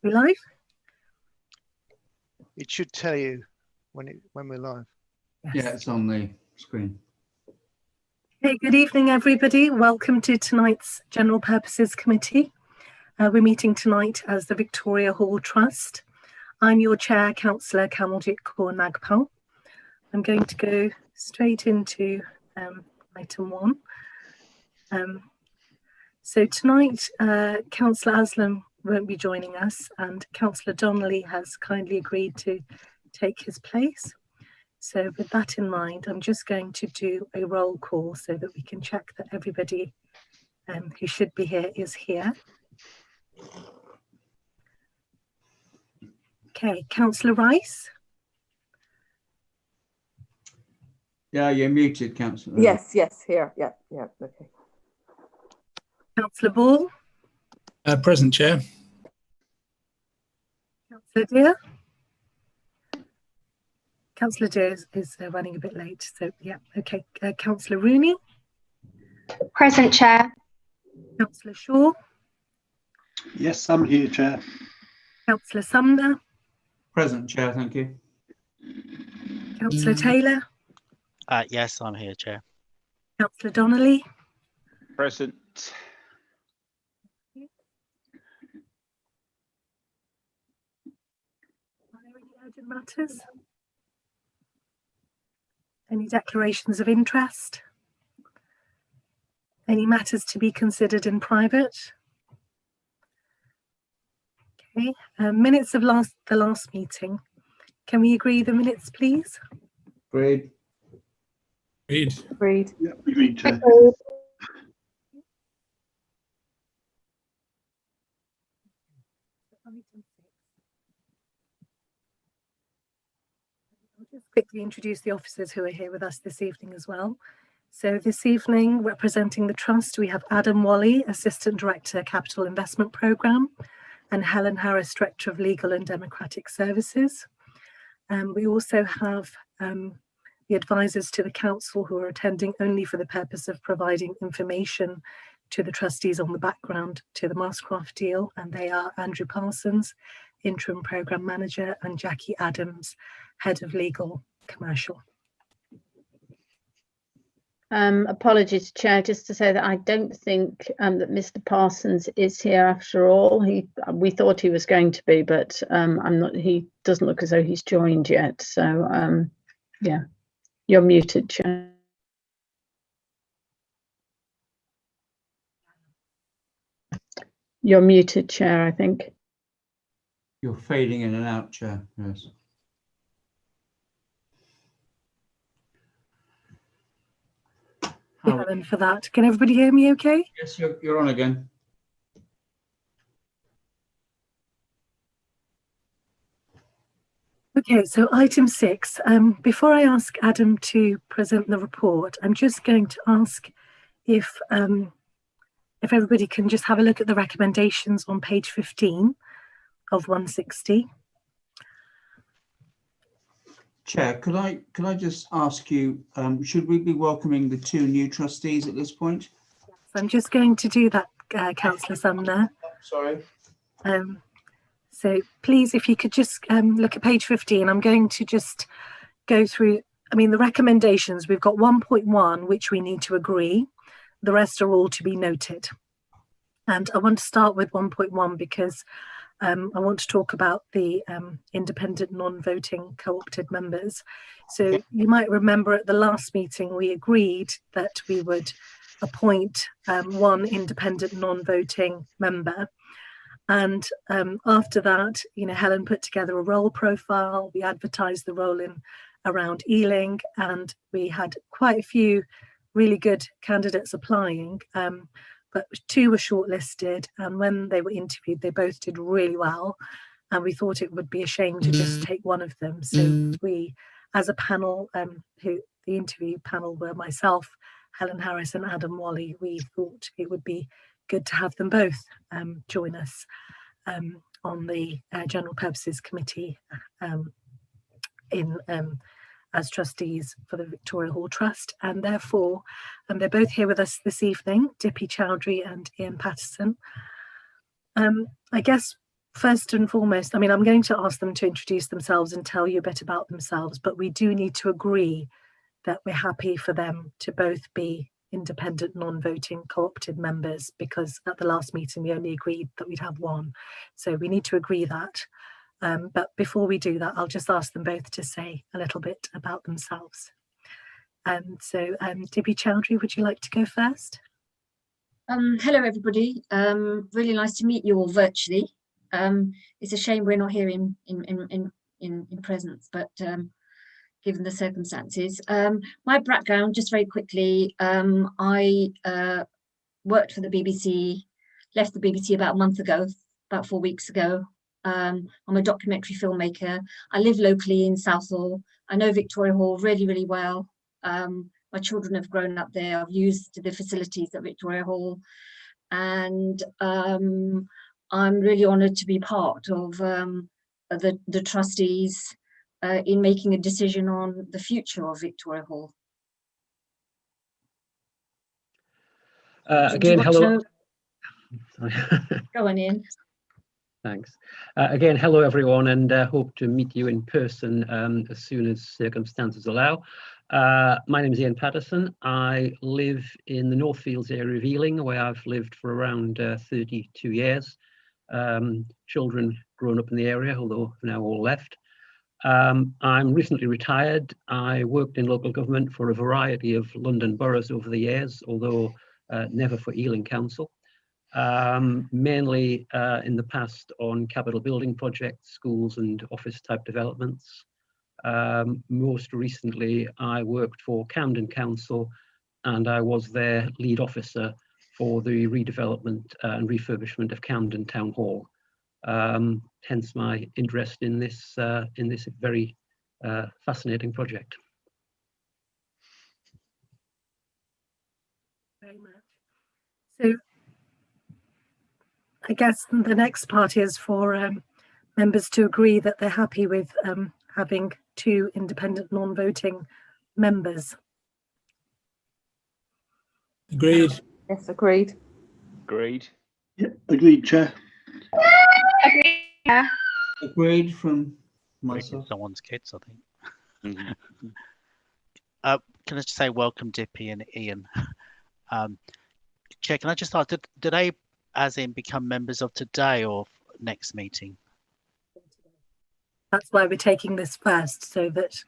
We live? It should tell you when we're live. Yes. Yeah, it's on the screen. Okay, good evening, everybody. Welcome to tonight's General Purposes Committee. We're meeting tonight as the Victoria Hall Trust. I'm your chair, Councillor Kamaljeet Kaur Nagpal. I'm going to go straight into item 1. So tonight, Councillor Aslam won't be joining us, and Councillor Donnelly has kindly agreed to take his place. So with that in mind, I'm just going to do a roll call so that we can check that everybody who should be here is here. Okay, Councillor Rice. Yeah, you're muted, Councillor. Yes, here. Yeah, okay. Councillor Ball. Present, Chair. Councillor Dear. Councillor Dear is running a bit late, so yeah, okay. Councillor Rooney. Present, Chair. Councillor Shaw. Yes, I'm here, Chair. Councillor Sumner. Present, Chair, thank you. Councillor Taylor. Yes, I'm here, Chair. Councillor Donnelly. Present. Are there any urgent matters? Any declarations of interest? Any matters to be considered in private? Okay, minutes of the last meeting. Can we agree the minutes, please? Agreed. Agreed. Yeah, agreed, Chair. I'll just quickly introduce the officers who are here with us this evening as well. So this evening, representing the Trust, we have Adam Wally, Assistant Director, Capital Investment Programme, and Helen Harris, Director of Legal and Democratic Services. We also have the advisors to the Council who are attending only for the purpose of providing information to the trustees on the background to the Mastercraft deal, and they are Andrew Parsons, Interim Programme Manager, and Jackie Adams, Head of Legal Commercial. Apologies, Chair, just to say that I don't think that Mr. Parsons is here after all. We thought he was going to be, but I'm not. He doesn't look as though he's joined yet. So yeah, you're muted, Chair. You're muted, Chair, I think. You're fading in and out, Chair. Yes. Helen, for that. Can everybody hear me okay? Yes, you're on again. Okay, so item 6. Before I ask Adam to present the report, I'm just going to ask if everybody can just have a look at the recommendations on page 15 of 160. Chair, could I just ask you, should we be welcoming the 2 new trustees at this point? So I'm just going to do that, Councillor Sumner. Sorry. So please, if you could just look at page 15, I'm going to just go through, the recommendations. We've got 1.1, which we need to agree. The rest are all to be noted. And I want to start with 1.1 because I want to talk about the independent non-voting co-opted members. So you might remember at the last meeting, we agreed that we would appoint 1 independent non-voting member. And after that, Helen put together a role profile. We advertised the role in around Ealing, and we had quite a few really good candidates applying. But 2 were shortlisted, and when they were interviewed, they both did really well. And we thought it would be a shame to just take one of them. So we, as a panel, the interview panel were myself, Helen Harris and Adam Wally, we thought it would be good to have them both join us on the General Purposes Committee as trustees for the Victoria Hall Trust, and therefore they're both here with us this evening, Dippy Chowdhury and Ian Patterson. I guess first and foremost, I mean, I'm going to ask them to introduce themselves and tell you a bit about themselves, but we do need to agree that we're happy for them to both be independent, non-voting, co-opted members, because at the last meeting we only agreed that we'd have one. So we need to agree that. But before we do that, I'll just ask them both to say a little bit about themselves. So Debbie Chowdhury, would you like to go first? Hello, everybody. Really nice to meet you all virtually. It's a shame we're not here in presence, but given the circumstances. My background, just very quickly, I worked for the BBC, left the BBC about a month ago, about 4 weeks ago. I'm a documentary filmmaker. I live locally in Southall. I know Victoria Hall really, really well. My children have grown up there. I've used the facilities at Victoria Hall, and I'm really honoured to be part of the trustees in making a decision on the future of Victoria Hall. Again, hello. Go on in. Thanks. Again, hello everyone, and hope to meet you in person as soon as circumstances allow. My name is Ian Patterson. I live in the Northfields area of Ealing, where I've lived for around 32 years. Children grown up in the area, although now all left. I'm recently retired. I worked in local government for a variety of London boroughs over the years, although never for Ealing Council. Mainly in the past on capital building projects, schools and office type developments. Most recently, I worked for Camden Council, and I was their lead officer for the redevelopment and refurbishment of Camden Town Hall. Hence my interest in this very fascinating project. Very much. So I guess the next part is for members to agree that they're happy with having 2 independent non-voting members. Agreed. Yes, agreed. Agreed. Yeah, agreed, Chair. Agreed from myself. Someone's kids, I think. Mm-hmm. Can I just say welcome, Dippy and Ian? Chair, can I just ask, did they, as in, become members of today or next meeting? That's why we're taking this first, so that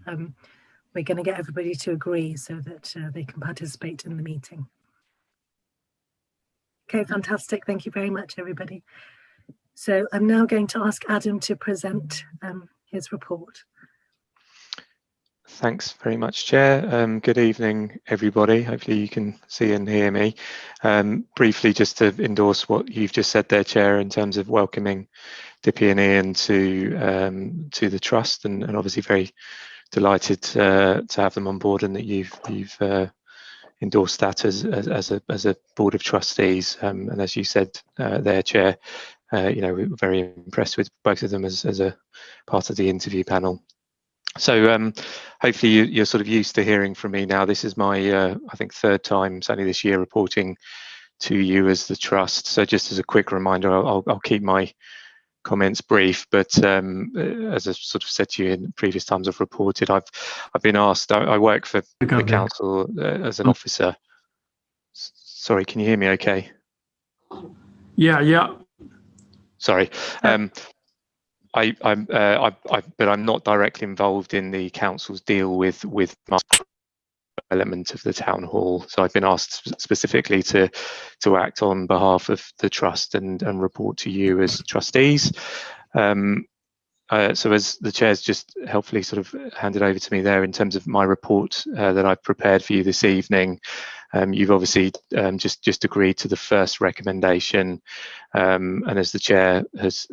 we're going to get everybody to agree so that they can participate in the meeting. Okay, fantastic. Thank you very much, everybody. So I'm now going to ask Adam to present his report. Thanks very much, Chair. Good evening, everybody. Hopefully you can see and hear me. Briefly, just to endorse what you've just said there, Chair, in terms of welcoming Dippy and Ian to the Trust, and obviously very delighted to have them on board, and that you've endorsed that as a Board of Trustees. And as you said there, Chair, you know, we were very impressed with both of them as a part of the interview panel. So hopefully you're sort of used to hearing from me now. This is my, I think, 3rd time, certainly this year, reporting to you as the Trust. So just as a quick reminder, I'll keep my comments brief, but as I sort of said to you in previous times I've reported, I've been asked, I work for the Council as an officer. Sorry, can you hear me okay? Yeah. Sorry. But I'm not directly involved in the council's deal with my element of the town hall. So I've been asked specifically to act on behalf of the Trust and report to you as trustees. So as the Chair's just helpfully sort of handed over to me there in terms of my report that I've prepared for you this evening, you've obviously just agreed to the first recommendation, and as the Chair has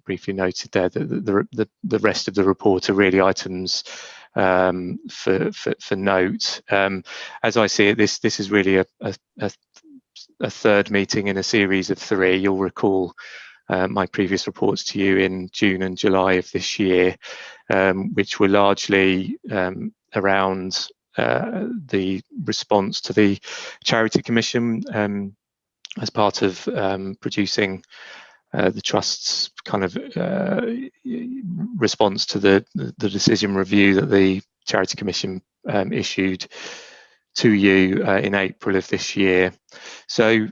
briefly noted there, the rest of the report are really items for note. As I see it, this is really a 3rd meeting in a series of 3. You'll recall my previous reports to you in June and July of this year, which were largely around the response to the Charity Commission as part of producing the Trust's kind of response to the decision review that the Charity Commission issued to you in April of this year. So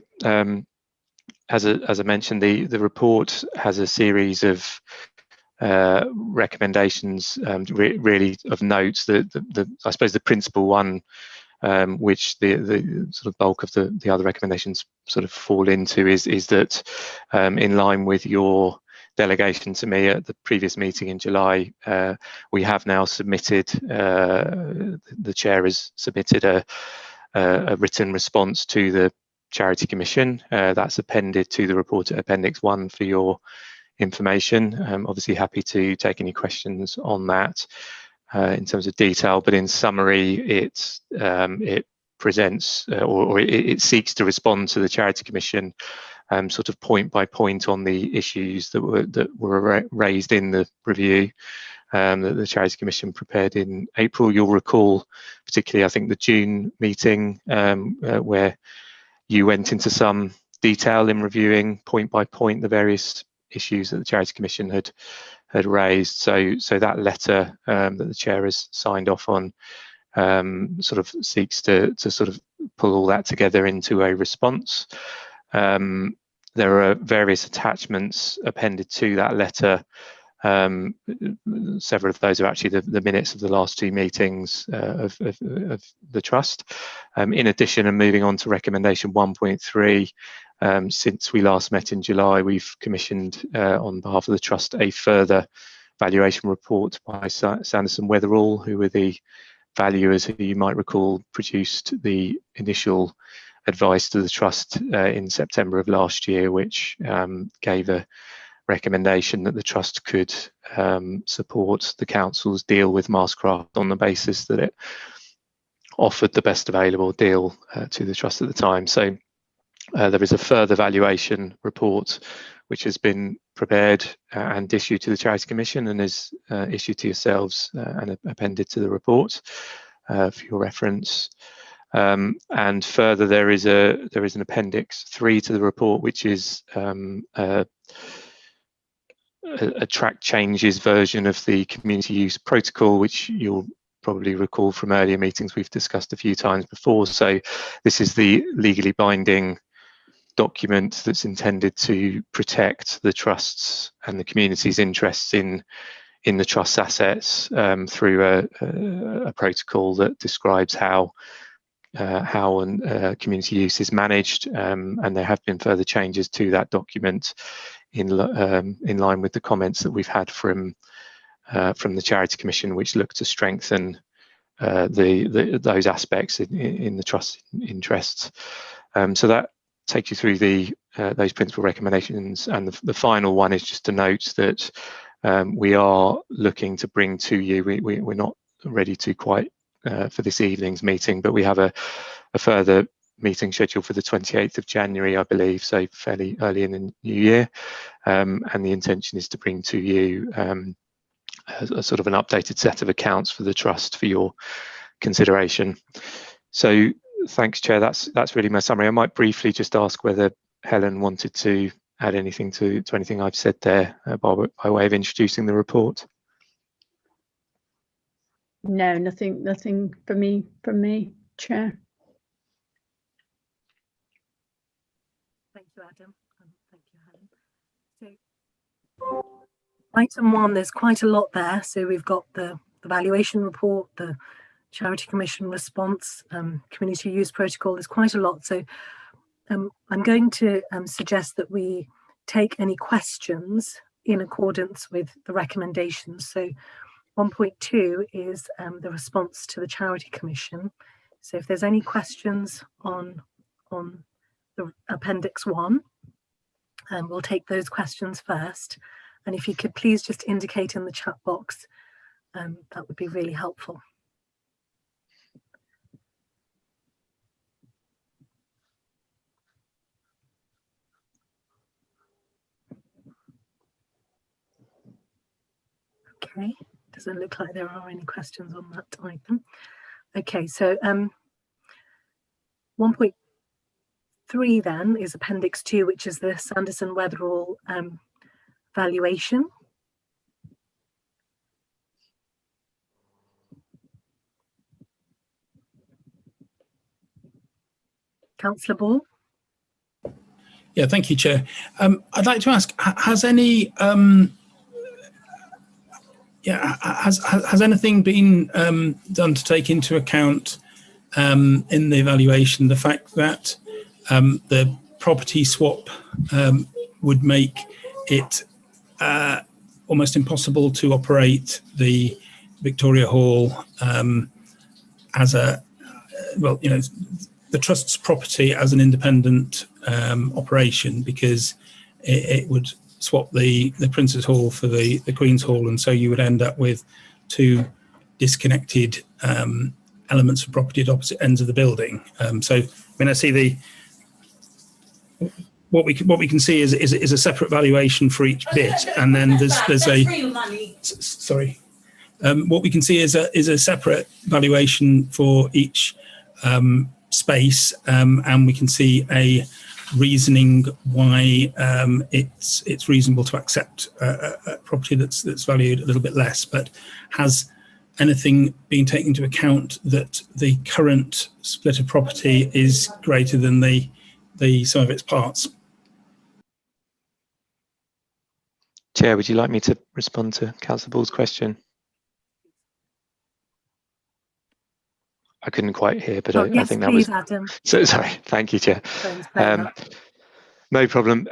as I mentioned, the report has a series of recommendations really of notes. I suppose the principal one, which the sort of bulk of the other recommendations sort of fall into, is that in line with your delegation to me at the previous meeting in July, we have now submitted, the chair has submitted a written response to the Charity Commission. That's appended to the report at Appendix 1 for your information. I'm obviously happy to take any questions on that in terms of detail, but in summary, it presents or it seeks to respond to the Charity Commission sort of point by point on the issues that were raised in the review that the Charity Commission prepared in April. You'll recall, particularly I think the June meeting where you went into some detail in reviewing point by point the various issues that the Charity Commission had raised. So that letter that the chair has signed off on sort of seeks to sort of pull all that together into a response. There are various attachments appended to that letter. Several of those are actually the minutes of the last two meetings of the Trust. In addition, and moving on to recommendation 1.3, since we last met in July, we've commissioned on behalf of the Trust a further valuation report by Sanderson Weatherall, who were the valuers who you might recall produced the initial advice to the Trust in September of last year, which gave a recommendation that the Trust could support the Council's deal with Mastercraft on the basis that it offered the best available deal to the Trust at the time. So there is a further valuation report which has been prepared and issued to the Charity Commission and is issued to yourselves and appended to the report for your reference. And further, there is an Appendix 3 to the report, which is a track changes version of the community use protocol, which you'll probably recall from earlier meetings we've discussed a few times before. So this is the legally binding document that's intended to protect the Trust's and the community's interests in the Trust's assets through a protocol that describes how community use is managed, and there have been further changes to that document in line with the comments that we've had from the Charity Commission, which look to strengthen those aspects in the Trust's interests. So that takes you through those principal recommendations, and the final one is just to note that we are looking to bring to you, we're not ready to quite for this evening's meeting, but we have a further meeting scheduled for the 28th of January, I believe, so fairly early in the new year, and the intention is to bring to you a sort of an updated set of accounts for the Trust for your consideration. So thanks, Chair. That's really my summary. I might briefly just ask whether Helen wanted to add anything to anything I've said there by way of introducing the report. No, nothing from me, Chair. Thank you, Adam. Thank you, Helen. So, item 1, there's quite a lot there. So we've got the valuation report, the Charity Commission response, community use protocol. There's quite a lot. So I'm going to suggest that we take any questions in accordance with the recommendations. So 1.2 is the response to the Charity Commission. So if there's any questions on the Appendix 1, we'll take those questions first. And if you could please just indicate in the chat box, that would be really helpful. Okay, doesn't look like there are any questions on that item. Okay, so 1.3 3 then is Appendix 2, which is the Sanderson-Weatherall valuation. Councillor Ball. Yeah, thank you, Chair. I'd like to ask, has any has anything been done to take into account in the evaluation the fact that the property swap would make it almost impossible to operate the Victoria Hall as a, well, you know, the Trust's property as an independent operation, because it would swap the Prince's Hall for the Queen's Hall, and so you would end up with 2 disconnected elements of property at opposite ends of the building. So, I mean, I see what we can see is a separate valuation for each bit, and then there's a sorry. What we can see is a separate valuation for each space, and we can see a reasoning why it's reasonable to accept a property that's valued a little bit less. But has anything been taken into account that the current split of property is greater than the sum of its parts? Chair, would you like me to respond to Councillor Ball's question? I couldn't quite hear, but I think that was. Adam. So sorry. Thank you, Chair. No problem.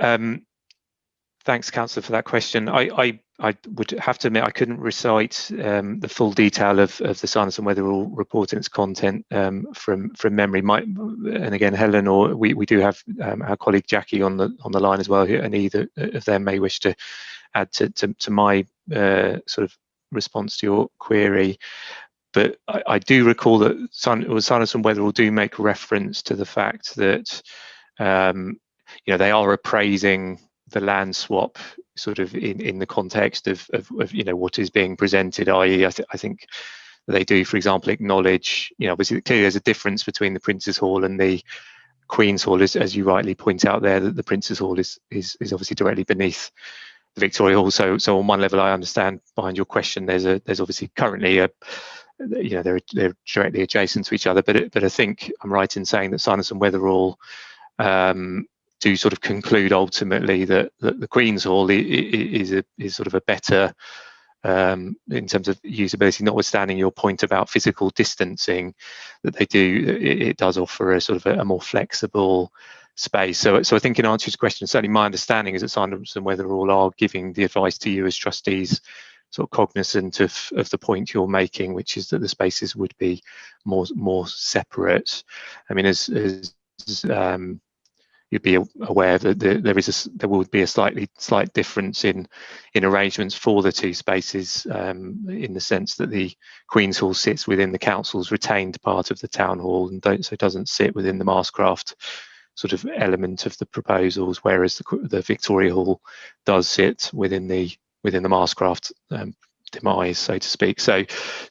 Thanks, Councillor, for that question. I would have to admit I couldn't recite the full detail of the Sanderson-Weatherall report and its content from memory. And again, Helen, or we do have our colleague Jackie on the line as well, and either of them may wish to add to my sort of response to your query. But I do recall that Sanderson-Weatherall do make reference to the fact that you know, they are appraising the land swap sort of in the context of you know, what is being presented, i.e. I think they do, for example, acknowledge, you know, obviously clearly there's a difference between the Prince's Hall and the Queen's Hall, as you rightly point out there, that the Prince's Hall is obviously directly beneath the Victoria Hall. So on one level, I understand behind your question, there's obviously currently a, you know, they're directly adjacent to each other, but I think I'm right in saying that Sanderson-Weatherall do sort of conclude ultimately that the Queen's Hall is sort of a better in terms of usability, notwithstanding your point about physical distancing, that it does offer a sort of a more flexible space. So I think in answer to your question, certainly my understanding is that Sanderson-Weatherall are giving the advice to you as trustees, sort of cognizant of the point you're making, which is that the spaces would be more separate. I mean, as you'd be aware that there would be a slight difference in arrangements for the 2 spaces, in the sense that the Queen's Hall sits within the council's retained part of the town hall, and so it doesn't sit within the Marscraft sort of element of the proposals, whereas the Victoria Hall does sit within the Marscraft demise, so to speak. So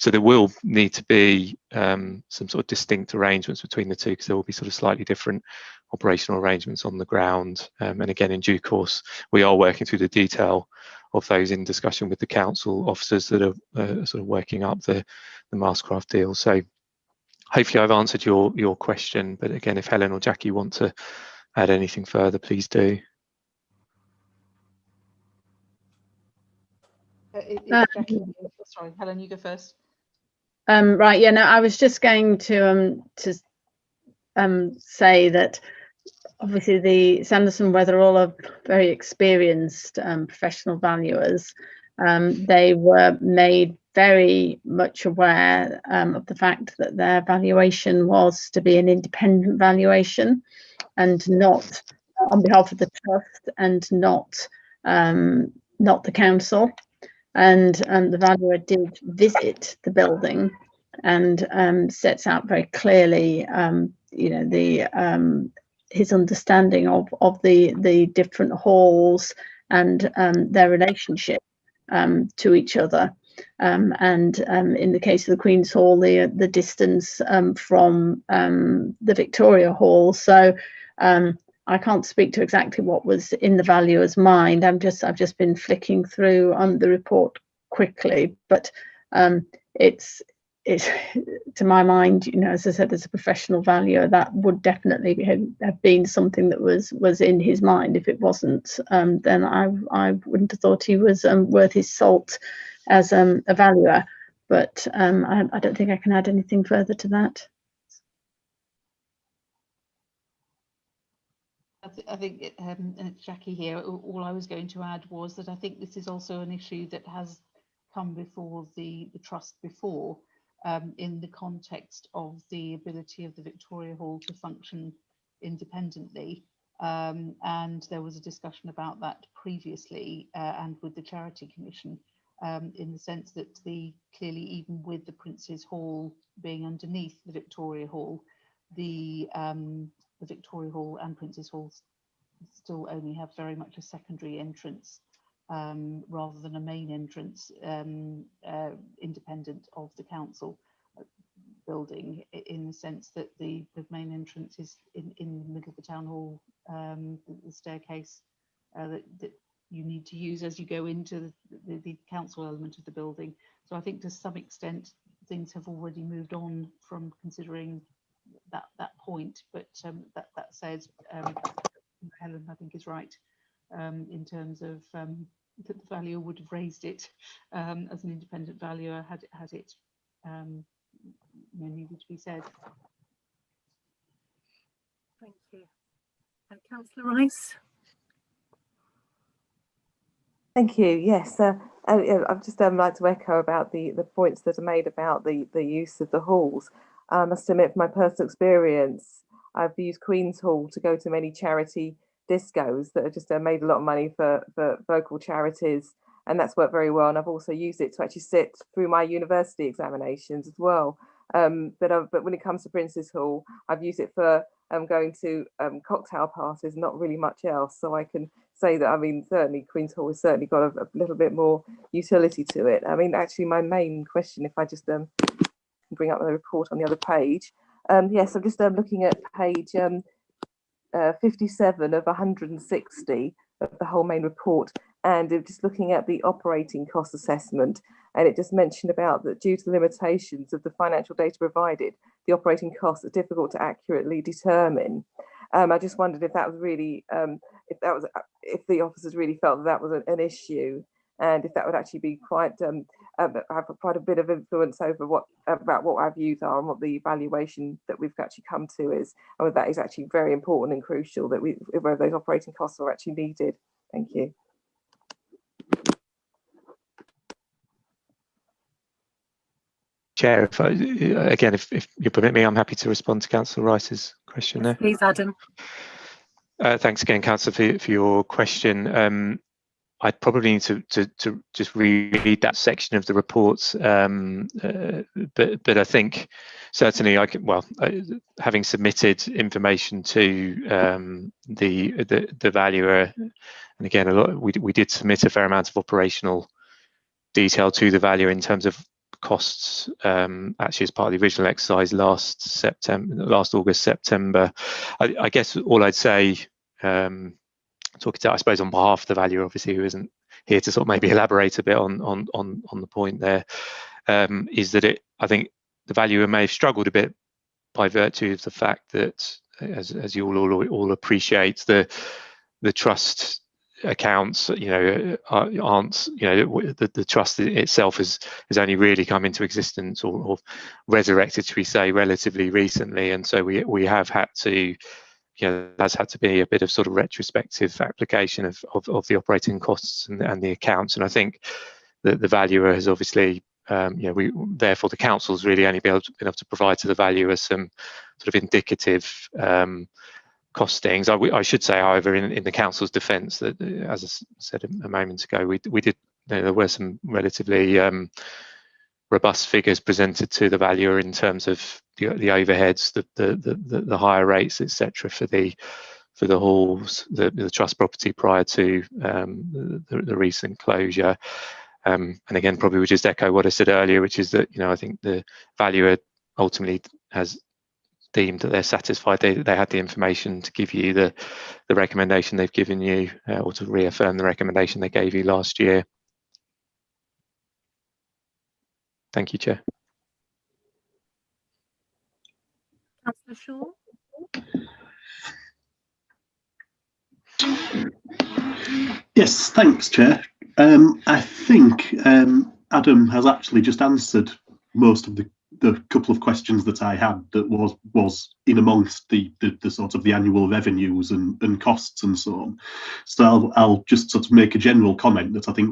there will need to be some sort of distinct arrangements between the 2, because there will be sort of slightly different operational arrangements on the ground. And again, in due course, we are working through the detail of those in discussion with the council officers that are sort of working up the Marscraft deal. So hopefully I've answered your question, but again, if Helen or Jackie want to add anything further, please do. Jackie, sorry, Helen, you go first. Right, yeah, no, I was just going to say that obviously the Sanderson-Weatherall are very experienced professional valuers. They were made very much aware of the fact that their valuation was to be an independent valuation and not on behalf of the trust, and not the council. And the valuer did visit the building and sets out very clearly, you know, his understanding of the different halls and their relationship to each other. And in the case of the Queen's Hall, the distance from the Victoria Hall. So I can't speak to exactly what was in the valuer's mind. I've just been flicking through on the report quickly, but it's to my mind, you know, as I said, as a professional valuer, that would definitely have been something that was in his mind. If it wasn't, then I wouldn't have thought he was worth his salt as a valuer. But I don't think I can add anything further to that. I think, and it's Jackie here, all I was going to add was that I think this is also an issue that has come before the trust before, in the context of the ability of the Victoria Hall to function independently. And there was a discussion about that previously and with the Charity Commission, in the sense that clearly even with the Prince's Hall being underneath the Victoria Hall, the Victoria Hall and Prince's Hall still only have very much a secondary entrance rather than a main entrance, independent of the council building, in the sense that the main entrance is in the middle of the town hall, the staircase that you need to use as you go into the council element of the building. So I think to some extent things have already moved on from considering that point, but that said, Helen, I think, is right in terms of that the valuer would have raised it as an independent valuer had it needed to be said. Thank you. And Councillor Rice. Thank you. Yes, I'd just like to echo about the points that are made about the use of the halls. I must admit, from my personal experience, I've used Queen's Hall to go to many charity discos that have just made a lot of money for local charities, and that's worked very well. And I've also used it to actually sit through my university examinations as well. But when it comes to Prince's Hall, I've used it for going to cocktail parties, not really much else. So I can say that, I mean, certainly Queen's Hall has certainly got a little bit more utility to it. I mean, actually, my main question, if I just bring up the report on the other page. Yes, I'm just looking at page 57 of 160 of the whole main report, and just looking at the operating cost assessment, and it just mentioned about that due to the limitations of the financial data provided, the operating costs are difficult to accurately determine. I just wondered if that was really, if the officers really felt that was an issue, and if that would actually be quite have quite a bit of influence over what our views are and what the evaluation that we've actually come to is, and whether that is actually very important and crucial that whether those operating costs are actually needed. Thank you. Chair, if you permit me, I'm happy to respond to Councillor Rice's question there. Please, Adam. Thanks again, Councillor, for your question. I'd probably need to just reread that section of the report, but I think certainly I can. Well, having submitted information to the valuer, and again, we did submit a fair amount of operational detail to the valuer in terms of costs, actually as part of the original exercise last August, September. I guess all I'd say, talking to, I suppose, on behalf of the valuer, obviously, who isn't here to sort of maybe elaborate a bit on the point there, is that I think the valuer may have struggled a bit by virtue of the fact that, as you all appreciate, the trust accounts, aren't, the trust itself has only really come into existence or resurrected, should we say, relatively recently, and so we have had to. That's had to be a bit of sort of retrospective application of the operating costs and the accounts. And I think that the valuer has obviously, therefore the council's really only been able to provide to the valuer some sort of indicative costings. I should say, however, in the council's defence, that as I said a moment ago, we did, there were some relatively robust figures presented to the valuer in terms of the overheads, the higher rates, etc., for the halls, the trust property prior to the recent closure. And again, probably would just echo what I said earlier, which is that I think the valuer ultimately has deemed that they're satisfied, they had the information to give you the recommendation they've given you, or to reaffirm the recommendation they gave you last year. Thank you, Chair. Councillor Shaw. Yes, thanks, Chair. I think Adam has actually just answered most of the couple of questions that I had, that was in amongst the sort of the annual revenues and costs and so on. So I'll just sort of make a general comment that I think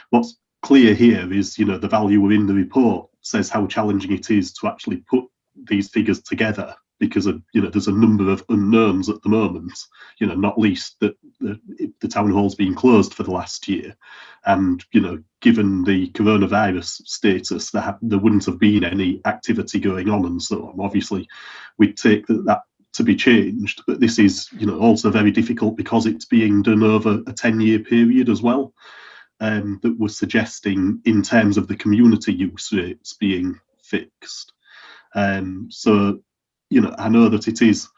what's clear here is, you know, the value within the report says how challenging it is to actually put these figures together, because of, you know, there's a number of unknowns at the moment, you know, not least that the town hall's been closed for the last year, and, you know, given the coronavirus status, there wouldn't have been any activity going on and so on. Obviously we'd take that to be changed, but this is, you know, also very difficult because it's being done over a 10-year period as well, that was suggesting in terms of the community use rates being fixed. So, you know, I know that it is,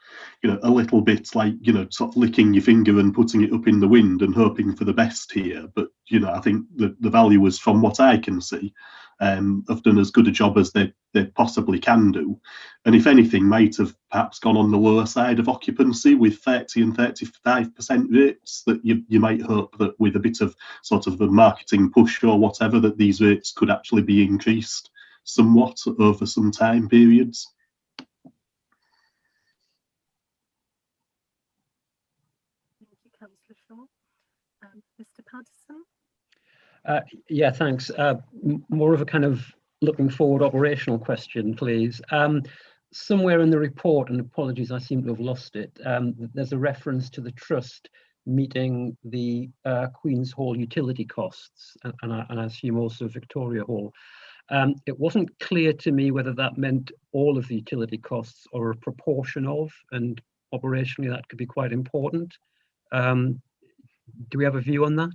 you know, a little bit like, you know, sort of licking your finger and putting it up in the wind and hoping for the best here. But, you know, I think the valuers, from what I can see, have done as good a job as they possibly can do. And if anything, might have perhaps gone on the lower side of occupancy with 30 and 35% rates, that you might hope that with a bit of sort of a marketing push or whatever, that these rates could actually be increased somewhat over some time periods. Councillor Shaw. Mr. Patterson. Yeah, thanks. More of a kind of looking forward operational question, please. Somewhere in the report, and apologies, I seem to have lost it, there's a reference to the trust meeting the Queen's Hall utility costs, and I assume also Victoria Hall. It wasn't clear to me whether that meant all of the utility costs or a proportion of, and operationally that could be quite important. Do we have a view on that?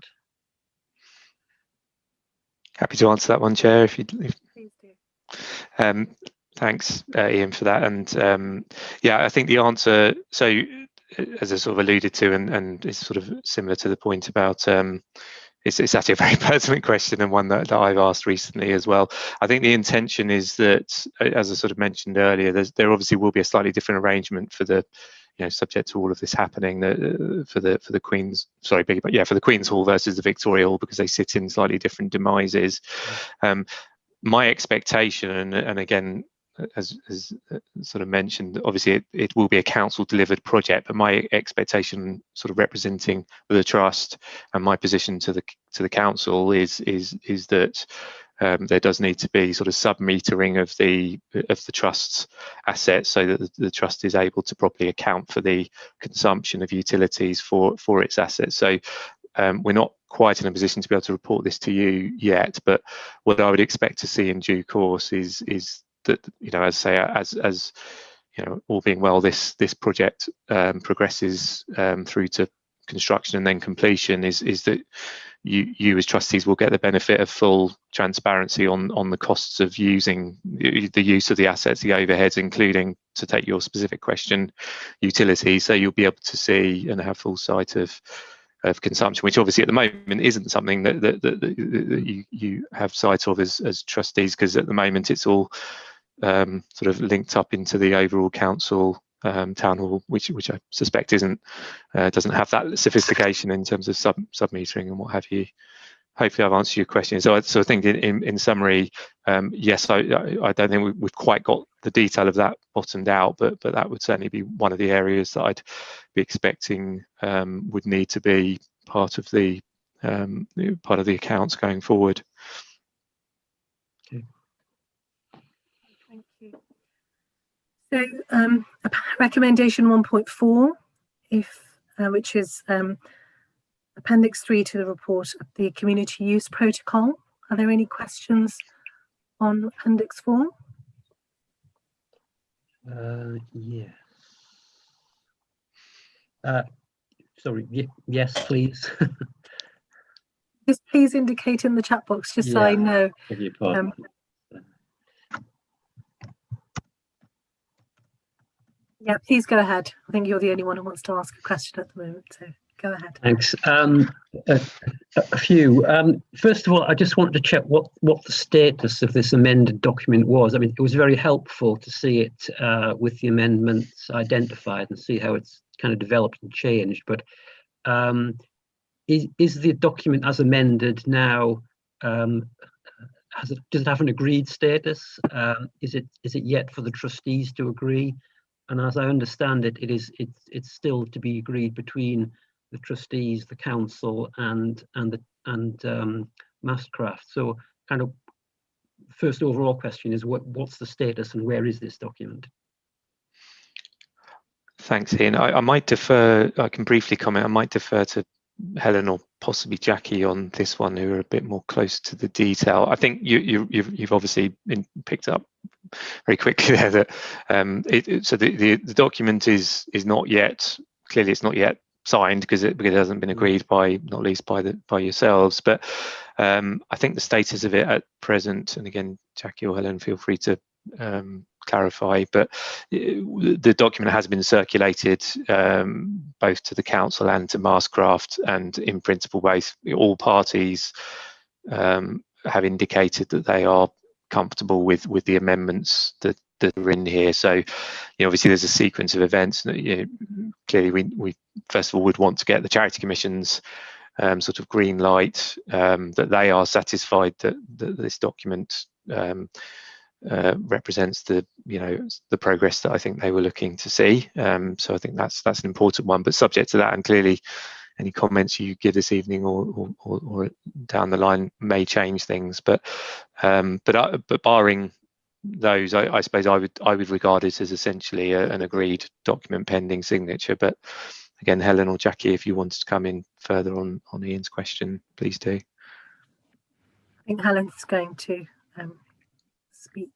Happy to answer that one, Chair, if Please do. Thanks, Ian, for that. And yeah, I think the answer, so as I sort of alluded to, and it's sort of similar to the point about, it's actually a very pertinent question, and one that I've asked recently as well. I think the intention is that, as I sort of mentioned earlier, there obviously will be a slightly different arrangement for the, you know, subject to all of this happening, for the Queen's, sorry, but yeah, for the Queen's Hall versus the Victoria Hall, because they sit in slightly different demises. My expectation, and again, as sort of mentioned, obviously it will be a council delivered project, but my expectation, sort of representing the trust and my position to the council, is that there does need to be sort of sub-metering of the trust's assets, so that the trust is able to properly account for the consumption of utilities for its assets. So we're not quite in a position to be able to report this to you yet, but what I would expect to see in due course is that, you know, as you know, all being well, this project progresses through to construction and then completion, is that you as trustees will get the benefit of full transparency on the costs of using the use of the assets, the overheads, including, to take your specific question, utilities. So you'll be able to see and have full sight of consumption, which obviously at the moment isn't something that you have sight of as trustees, because at the moment it's all sort of linked up into the overall council town hall, which I suspect doesn't have that sophistication in terms of sub-metering and what have you. Hopefully I've answered your question. So I think in summary, yes, I don't think we've quite got the detail of that bottomed out, but that would certainly be one of the areas that I'd be expecting would need to be part of the accounts going forward. Okay. Thank you. So recommendation 1.4, which is Appendix 3 to the report of the community use protocol. Are there any questions on Appendix 4? Yeah. Sorry, yes, please. Just please indicate in the chat box, just so I know. Beg your pardon. Yeah, please go ahead. I think you're the only one who wants to ask a question at the moment, so go ahead. Thanks. A few. First of all, I just wanted to check what the status of this amended document was. I mean, it was very helpful to see it with the amendments identified and see how it's kind of developed and changed. But is the document as amended now? Does it have an agreed status? Is it yet for the trustees to agree? And as I understand it, it's still to be agreed between the trustees, the council, and Mastercraft. So, kind of, first overall question is what's the status and where is this document? Thanks, Ian. I might defer. I can briefly comment. I might defer to Helen or possibly Jackie on this one, who are a bit more close to the detail. I think you've obviously picked up very quickly there that so the document is not yet, clearly it's not yet signed because it hasn't been agreed by, not least by yourselves, but I think the status of it at present, and again Jackie or Helen feel free to clarify, but the document has been circulated both to the council and to Mastercraft, and in principle both all parties have indicated that they are comfortable with the amendments that are in here. So obviously there's a sequence of events that clearly we first of all would want to get the charity commission's sort of green light, that they are satisfied that this document represents the progress that I think they were looking to see. So I think that's an important one, but subject to that, and clearly any comments you give this evening or down the line may change things, but barring those, I suppose I would regard it as essentially an agreed document pending signature. But again, Helen or Jackie, if you wanted to come in further on Ian's question, please do. I think Helen's going to speak.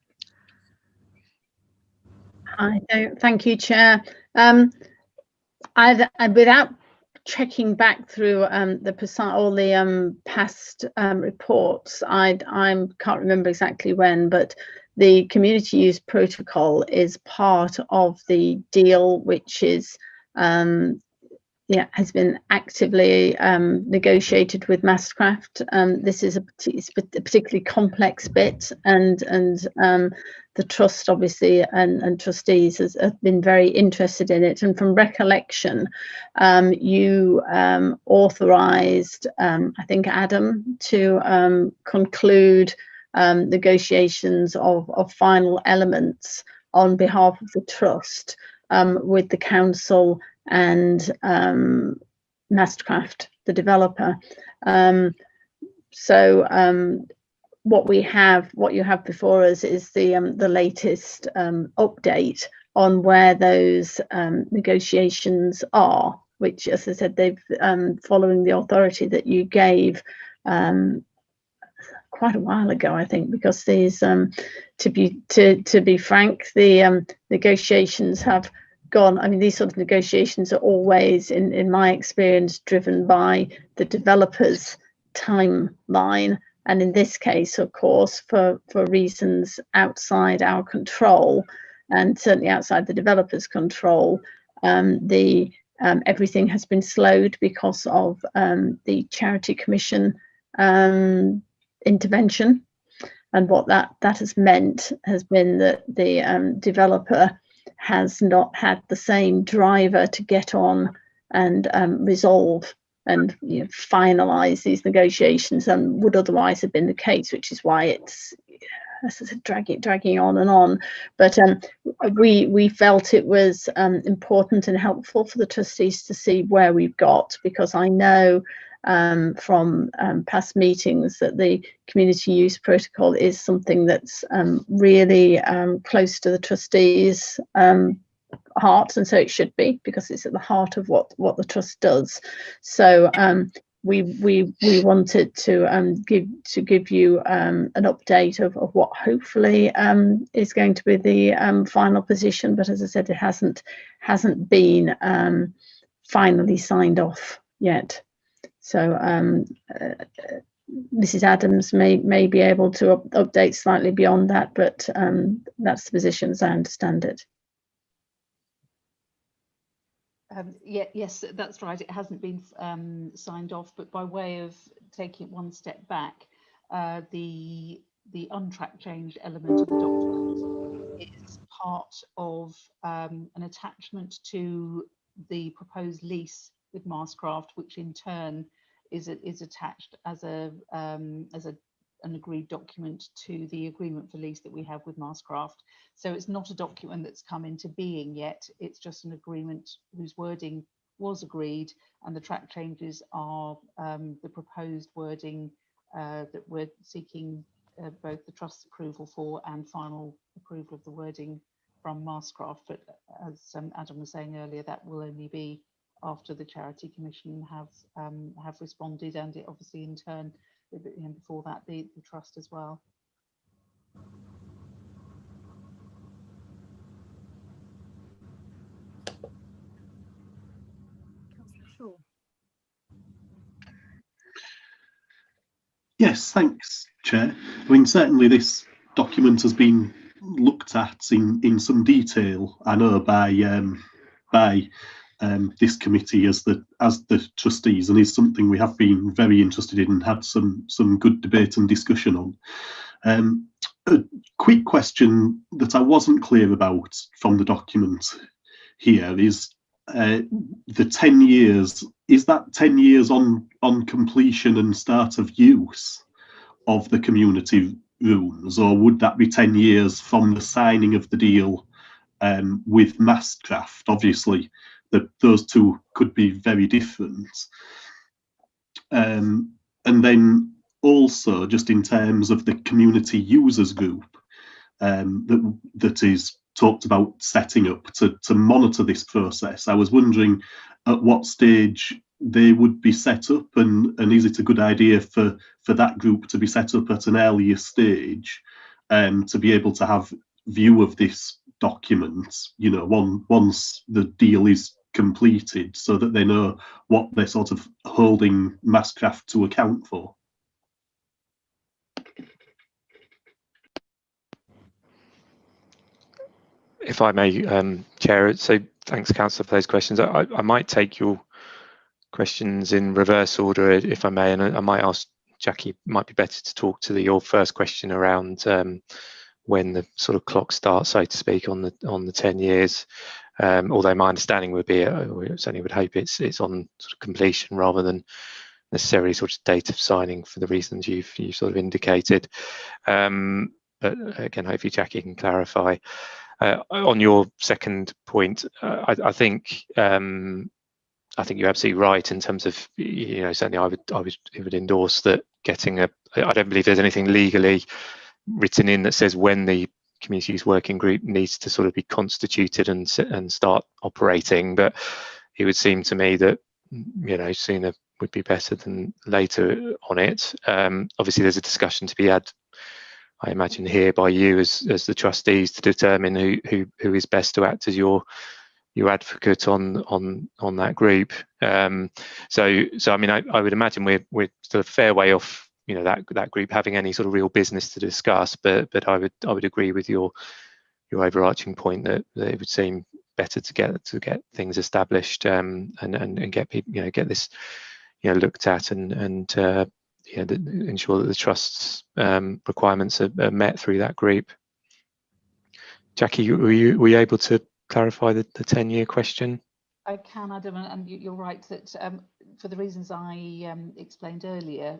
I don't. Thank you, Chair. Without checking back through all the past reports, I can't remember exactly when, but the community use protocol is part of the deal, which is has been actively negotiated with Mastercraft. This is a particularly complex bit, and the trust obviously and trustees have been very interested in it. And from recollection, you authorised, I think, Adam to conclude negotiations of final elements on behalf of the trust with the council and Mastercraft, the developer. What you have before us is the latest update on where those negotiations are, which, as I said, they've following the authority that you gave quite a while ago, I think, because these, to be frank, the negotiations have gone. I mean, these sort of negotiations are always, in my experience, driven by the developer's timeline, and in this case, of course, for reasons outside our control, and certainly outside the developer's control, everything has been slowed because of the Charity Commission intervention. And what that has meant has been that the developer has not had the same driver to get on and resolve and finalise these negotiations than would otherwise have been the case, which is why it's, as I said, dragging on and on. But we felt it was important and helpful for the trustees to see where we've got, because I know from past meetings that the community use protocol is something that's really close to the trustees' heart, and so it should be, because it's at the heart of what the trust does. So we wanted to give you an update of what hopefully is going to be the final position, but as I said, it hasn't been finally signed off yet. So Mrs. Adams may be able to update slightly beyond that, but that's the position as I understand it. Yes, that's right. It hasn't been signed off, but by way of taking it one step back, the untrack change element of the document is part of an attachment to the proposed lease with Marscraft, which in turn is attached as an agreed document to the agreement for lease that we have with Marscraft. So it's not a document that's come into being yet. It's just an agreement whose wording was agreed, and the track changes are the proposed wording that we're seeking both the trust's approval for and final approval of the wording from Marscraft. But as Adam was saying earlier, that will only be after the Charity Commission have responded, and it obviously in turn, before that, the trust as well. Sure. Yes, thanks, Chair. I mean, certainly this document has been looked at in some detail, I know, by this committee as the trustees, and is something we have been very interested in and had some good debate and discussion on. A quick question that I wasn't clear about from the document here is the 10 years. Is that 10 years on completion and start of use of the community rooms, or would that be 10 years from the signing of the deal with Mastercraft? Obviously, those two could be very different. And then also, just in terms of the community users group that is talked about setting up to monitor this process, I was wondering at what stage they would be set up, and is it a good idea for that group to be set up at an earlier stage to be able to have view of this document, you know, once the deal is completed, so that they know what they're sort of holding Mastercraft to account for? If I may, Chair, so thanks, Councillor, for those questions. I might take your questions in reverse order, if I may, and I might ask Jackie, it might be better to talk to your first question around when the sort of clock starts, so to speak, on the 10 years. Although my understanding would be, we certainly would hope it's on sort of completion rather than necessarily sort of date of signing for the reasons you've sort of indicated. But again, hopefully Jackie can clarify. On your second point, I think you're absolutely right in terms of, you know, certainly I would endorse that getting I don't believe there's anything legally written in that says when the community use working group needs to sort of be constituted and start operating, but it would seem to me that, you know, sooner would be better than later on it. Obviously there's a discussion to be had, I imagine, here by you as the trustees to determine who is best to act as your advocate on that group. So I mean, I would imagine we're still a fair way off, you know, that group having any sort of real business to discuss. But I would agree with your overarching point that it would seem better to get things established and get people, you know, get this, you know, looked at and yeah, ensure that the trust's requirements are met through that group. Jackie, were you able to clarify the 10-year question? I can, Adam, and you're right that for the reasons I explained earlier,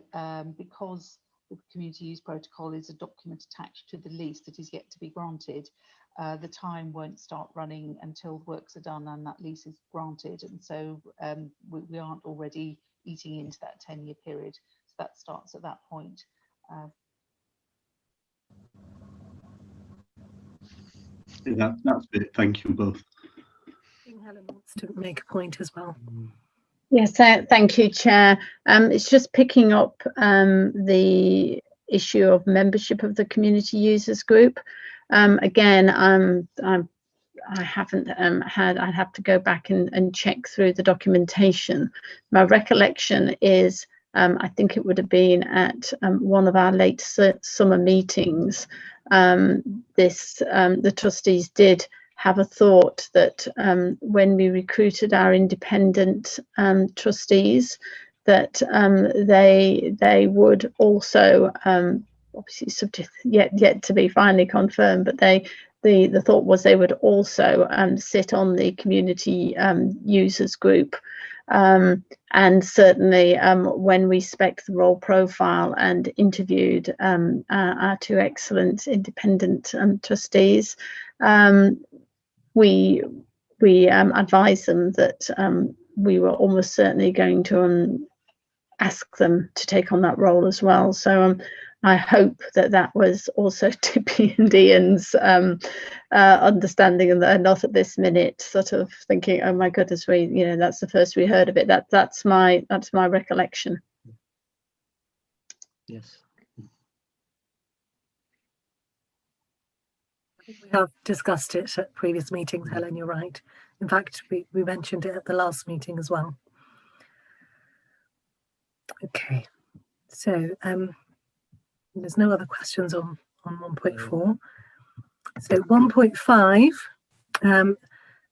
because the community use protocol is a document attached to the lease that is yet to be granted, the time won't start running until works are done and that lease is granted, and so we aren't already eating into that 10-year period. So that starts at that point. That's it. Thank you both. I think Helen wants to make a point as well. Yes, thank you, Chair. It's just picking up the issue of membership of the community users group. Again, I haven't I'd have to go back and check through the documentation. My recollection is I think it would have been at one of our late summer meetings. The trustees did have a thought that when we recruited our independent trustees, that they would also, obviously subject yet to be finally confirmed, but the thought was they would also sit on the community users group. And certainly when we spec'd the role profile and interviewed our two excellent independent trustees, we advised them that we were almost certainly going to ask them to take on that role as well. So I hope that was also Tippy and Ian's understanding, and not at this minute sort of thinking, oh my goodness, that's the first we heard of it. That's my recollection. Yes. We have discussed it at previous meetings, Helen, you're right. In fact, we mentioned it at the last meeting as well. Okay, so there's no other questions on 1.4. So 1.5,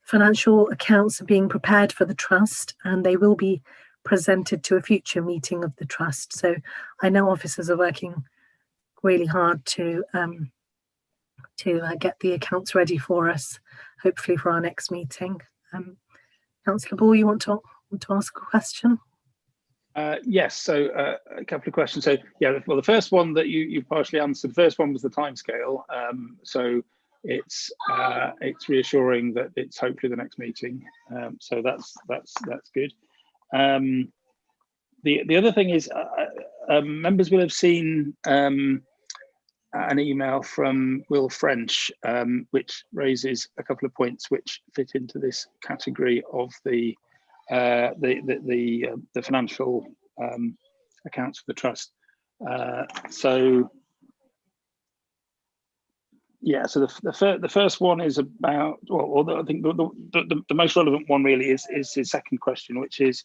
financial accounts are being prepared for the trust, and they will be presented to a future meeting of the trust. So I know officers are working really hard to get the accounts ready for us, hopefully for our next meeting. Councillor Ball, you want to ask a question? Yes, so a couple of questions. So yeah, well, the first one that you partially answered. The first one was the timescale. So it's reassuring that it's hopefully the next meeting. So that's good. The other thing is members will have seen an email from Will French, which raises a couple of points which fit into this category of the financial accounts for the trust. So yeah, so the first one is about, well, I think the most relevant one really is his second question, which is,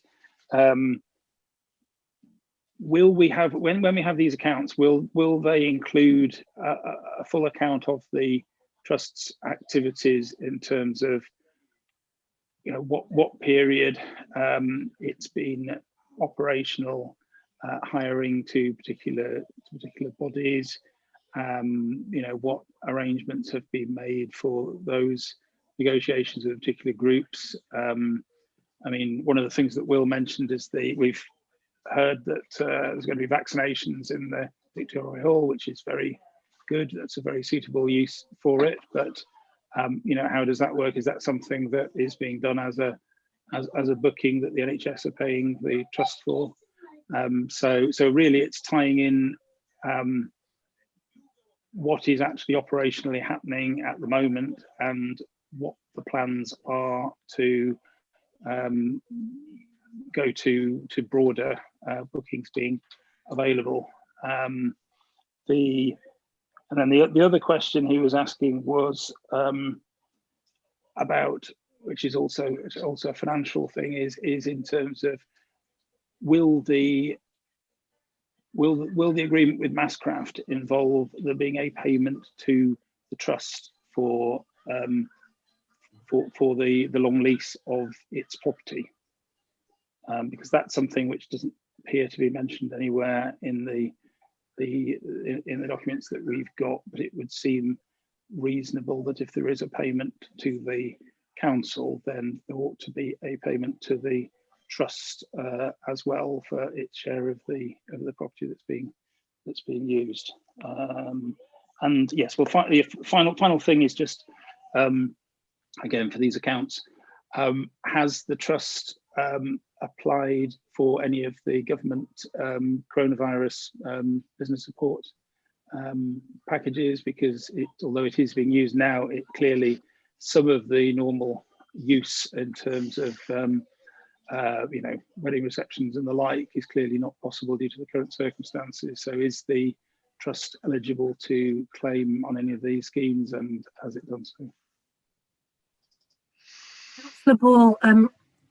will we have, when we have these accounts, will they include a full account of the trust's activities in terms of, you know, what period it's been operational, hiring to particular bodies, you know, what arrangements have been made for those negotiations with particular groups. I mean, one of the things that Will mentioned is we've heard that there's going to be vaccinations in the Victoria Hall, which is very good. That's a very suitable use for it. But you know, how does that work? Is that something that is being done as a booking that the NHS are paying the trust for? So really, it's tying in what is actually operationally happening at the moment and what the plans are to go to broader bookings being available. And then the other question he was asking was about, which is also a financial thing, is in terms of will the agreement with Masscraft involve there being a payment to the trust for the long lease of its property? Because that's something which doesn't appear to be mentioned anywhere in the documents that we've got, but it would seem reasonable that if there is a payment to the council, then there ought to be a payment to the trust as well for its share of the property that's being used. And yes, well, finally, final thing is just again for these accounts, has the trust applied for any of the government coronavirus business support packages? Because although it is being used now, it clearly, some of the normal use in terms of you know, wedding receptions and the like is clearly not possible due to the current circumstances. So is the trust eligible to claim on any of these schemes, and has it done so? Councillor Ball,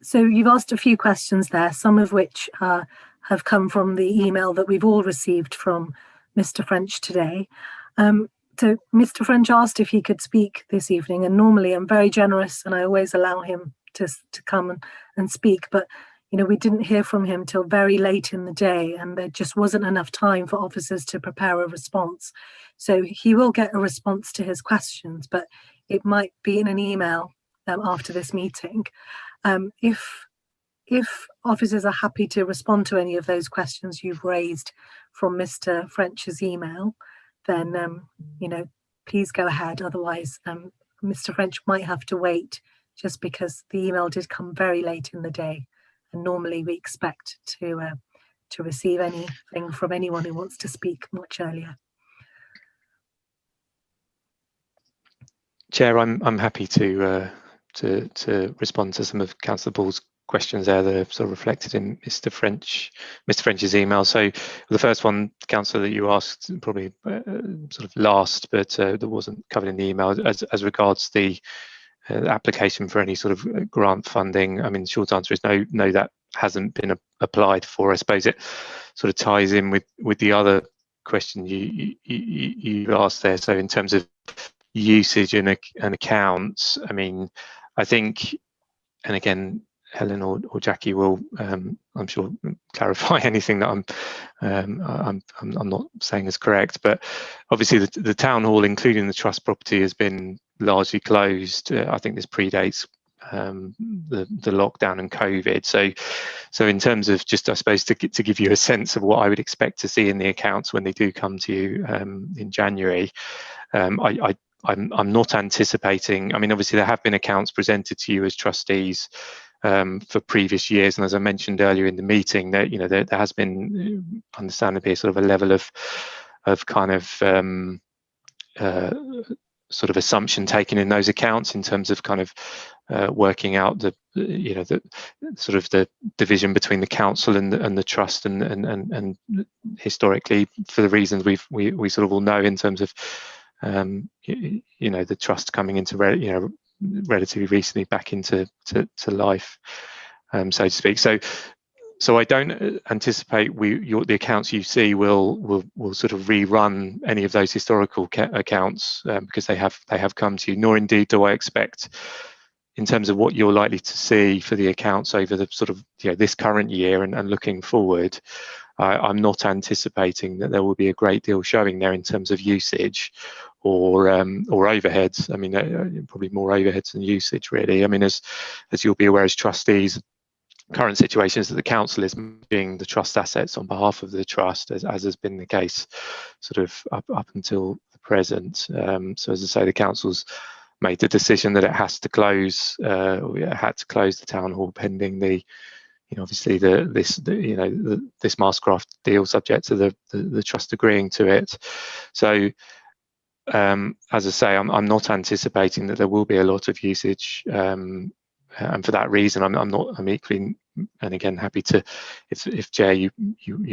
so you've asked a few questions there, some of which have come from the email that we've all received from Mr. French today. So Mr. French asked if he could speak this evening, and normally I'm very generous and I always allow him to come and speak, but you know, we didn't hear from him till very late in the day, and there just wasn't enough time for officers to prepare a response. So he will get a response to his questions, but it might be in an email after this meeting. If officers are happy to respond to any of those questions you've raised from Mr. French's email, then you know, please go ahead. Otherwise, Mr. French might have to wait, just because the email did come very late in the day, and normally we expect to receive anything from anyone who wants to speak much earlier. Chair, I'm happy to respond to some of Councillor Ball's questions there that are sort of reflected in Mr. French's email. So the first one, Councillor, that you asked probably sort of last, but that wasn't covered in the email, as regards the application for any sort of grant funding. I mean, the short answer is no, that hasn't been applied for. I suppose it sort of ties in with the other question you asked there. So in terms of usage and accounts, I mean, I think, and again, Helen or Jackie will, I'm sure, clarify anything that I'm not saying is correct. But obviously, the town hall, including the trust property, has been largely closed. I think this predates the lockdown and COVID. So in terms of just, I suppose, to give you a sense of what I would expect to see in the accounts when they do come to you in January, I'm not anticipating. I mean, obviously, there have been accounts presented to you as trustees for previous years, and as I mentioned earlier in the meeting, that there has been, understandably, a sort of a level of kind of sort of assumption taken in those accounts in terms of kind of working out the sort of the division between the council and the trust, and historically, for the reasons we sort of all know, in terms of the trust coming into relatively recently back into life, so to speak. So I don't anticipate the accounts you see will sort of rerun any of those historical accounts, because they have come to you. Nor indeed do I expect, in terms of what you're likely to see for the accounts over the sort of this current year and looking forward, I'm not anticipating that there will be a great deal showing there in terms of usage or overheads. I mean, probably more overheads than usage, really. I mean, as you'll be aware as trustees, current situation is that the council is managing the trust assets on behalf of the trust, as has been the case sort of up until the present. So as I say, the council's made the decision that it has to close, it had to close the town hall pending the, obviously this Mastercraft deal, subject to the trust agreeing to it. So as I say, I'm not anticipating that there will be a lot of usage, and for that reason, I'm equally, and again, happy to, if Chair, you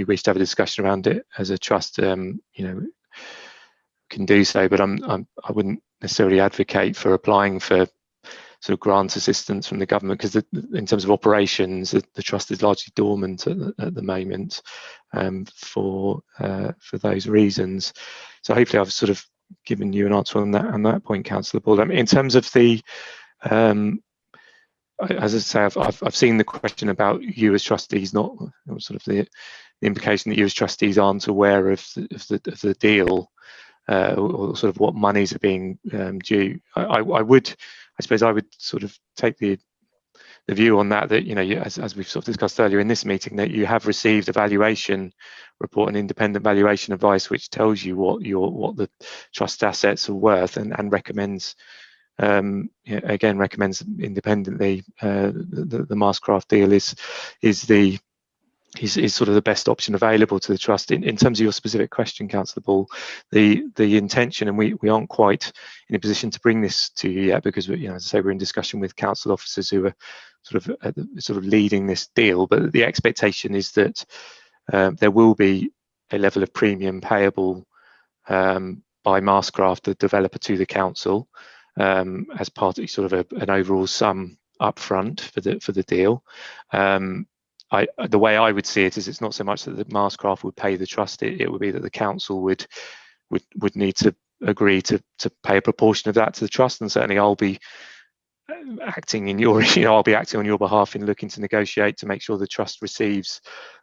wish to have a discussion around it as a trust, can do so. But I wouldn't necessarily advocate for applying for sort of grant assistance from the government, because in terms of operations, the trust is largely dormant at the moment, for those reasons. So hopefully I've sort of given you an answer on that point, Councillor Ball. I mean, in terms of the as I say, I've seen the question about you as trustees, not sort of the implication that you as trustees aren't aware of the deal, or sort of what monies are being due. I suppose I would sort of take the view on that as we've sort of discussed earlier in this meeting, that you have received a valuation report, an independent valuation advice, which tells you what the trust assets are worth, and recommends, again, recommends independently the Mastercraft deal is sort of the best option available to the trust. In terms of your specific question, Councillor Ball, the intention, and we aren't quite in a position to bring this to you yet, because as I say, we're in discussion with council officers who are sort of leading this deal. But the expectation is that there will be a level of premium payable by Mastercraft, the developer, to the council, as part of sort of an overall sum upfront for the deal. The way I would see it is, it's not so much that the Mastercraft would pay the trust, it would be that the council would need to agree to pay a proportion of that to the trust, and certainly I'll be acting in your, I'll be acting on your behalf in looking to negotiate to make sure the trust receives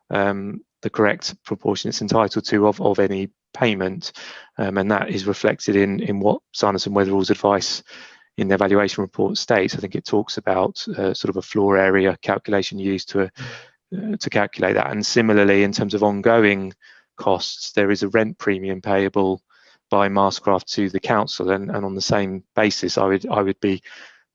the correct proportion it's entitled to of any payment, and that is reflected in what Sanderson Weatherall's advice in their valuation report states. I think it talks about sort of a floor area calculation used to calculate that. And similarly, in terms of ongoing costs, there is a rent premium payable by Mastercraft to the council, and on the same basis, I would be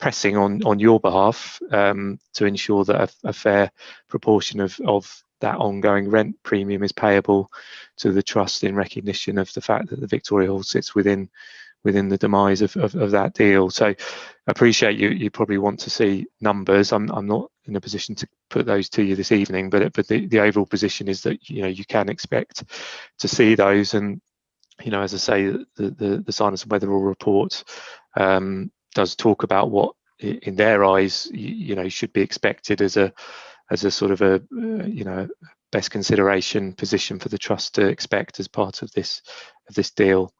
pressing on your behalf to ensure that a fair proportion of that ongoing rent premium is payable to the trust in recognition of the fact that the Victoria Hall sits within the demise of that deal. So I appreciate you probably want to see numbers. I'm not in a position to put those to you this evening, but the overall position is that you can expect to see those. And as I say, the Sanderson Weatherall report does talk about what in their eyes should be expected as a sort of a best consideration position for the trust to expect as part of this deal.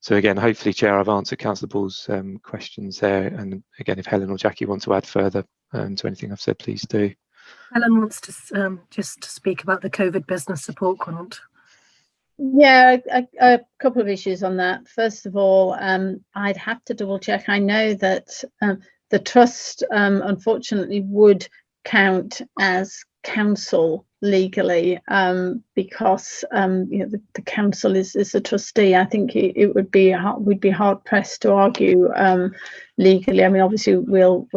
So again, hopefully, Chair, I've answered Councillor Ball's questions there. And again, if Helen or Jackie want to add further to anything I've said, please do. Helen wants to just speak about the COVID business support grant. Yeah, a couple of issues on that. First of all, I'd have to double check. I know that the trust, unfortunately, would count as council legally because the council is a trustee. I think we'd be hard pressed to argue legally. I mean, obviously we'll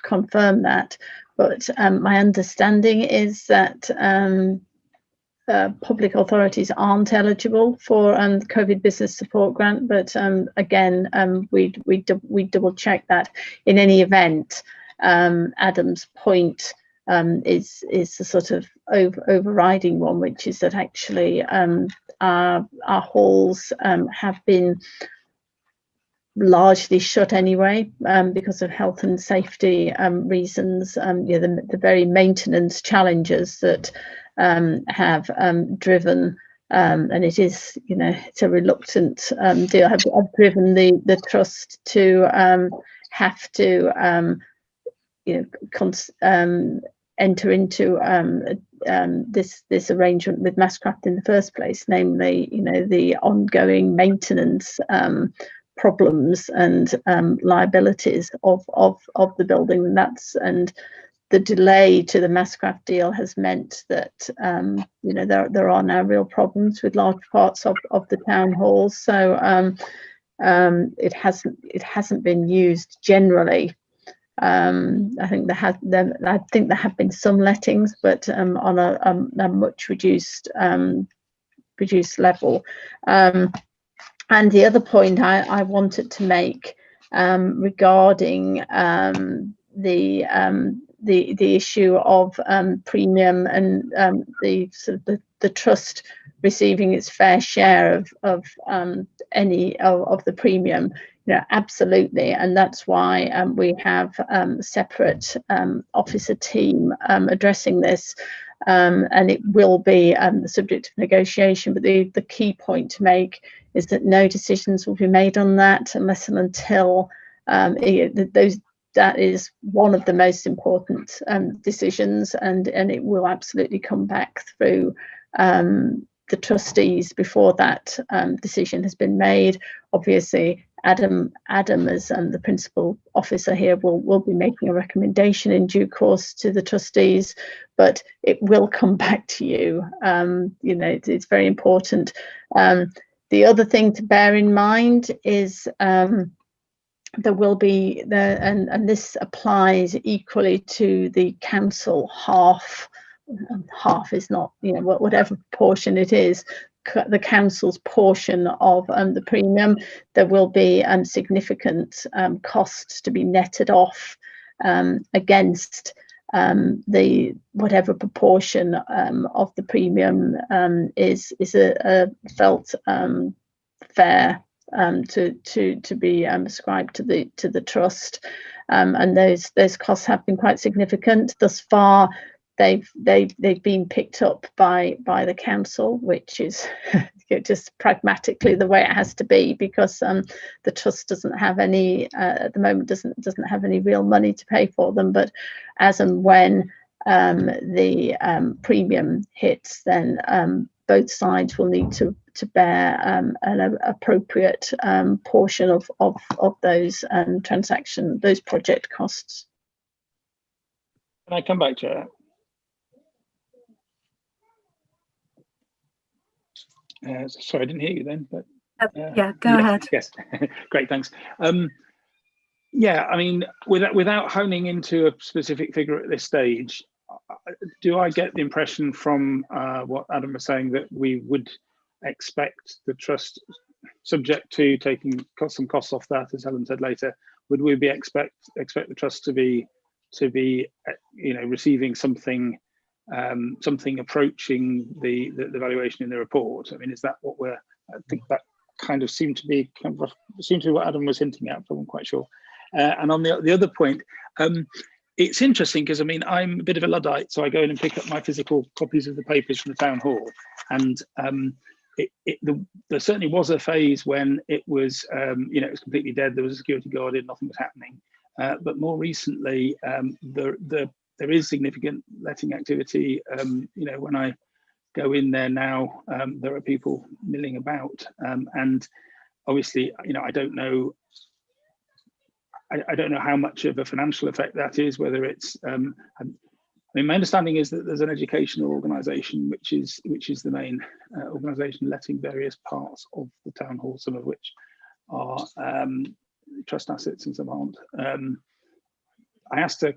confirm that, but my understanding is that public authorities aren't eligible for the COVID business support grant, but again, we double check that. In any event, Adam's point is the sort of overriding one, which is that actually our halls have been largely shut anyway because of health and safety reasons. The very maintenance challenges that have driven and it is it's a reluctant deal, have driven the trust to have to enter into this arrangement with Mastercraft in the first place, namely the ongoing maintenance problems and liabilities of the building, and the delay to the Mastercraft deal has meant that there are now real problems with large parts of the town halls. So it hasn't been used generally. I think there have been some lettings, but on a much reduced level. And the other point I wanted to make regarding the issue of premium and the trust receiving its fair share of any of the premium. Absolutely, and that's why we have a separate officer team addressing this, and it will be the subject of negotiation. But the key point to make is that no decisions will be made on that unless and until that is one of the most important decisions, and it will absolutely come back through the trustees before that decision has been made. Obviously, Adam as the principal officer here will be making a recommendation in due course to the trustees, but it will come back to you. It's very important. The other thing to bear in mind is there will be and this applies equally to the council half is not whatever proportion it is, the council's portion of the premium. There will be significant costs to be netted off against the whatever proportion of the premium is a felt fair to be ascribed to the trust, and those costs have been quite significant thus far. they've been picked up by the council, which is just pragmatically the way it has to be, because the trust doesn't have any at the moment, doesn't have any real money to pay for them. But as and when the premium hits, then both sides will need to bear an appropriate portion of those those project costs. Can I come back, Chair? Sorry, I didn't hear you then, but yeah, go ahead. Yes, great, thanks. Yeah, I mean, without honing into a specific figure at this stage, do I get the impression from what Adam was saying that we would expect the trust, subject to taking some costs off that, as Helen said later, would we be expect the trust to be receiving something approaching the valuation in the report? I mean, is that what we're? I think that kind of seemed to be what Adam was hinting at, but I'm quite sure. And on the other point, it's interesting because I mean I'm a bit of a Luddite, so I go in and pick up my physical copies of the papers from the town hall, and there certainly was a phase when it was it was completely dead. There was a security guard in, nothing was happening. But more recently, there is significant letting activity. When I go in there now, there are people milling about, and obviously, I don't know. I don't know how much of a financial effect that is. Whether it's, I mean, my understanding is that there's an educational organisation which is the main organisation letting various parts of the town hall, some of which are trust assets and some aren't. I asked a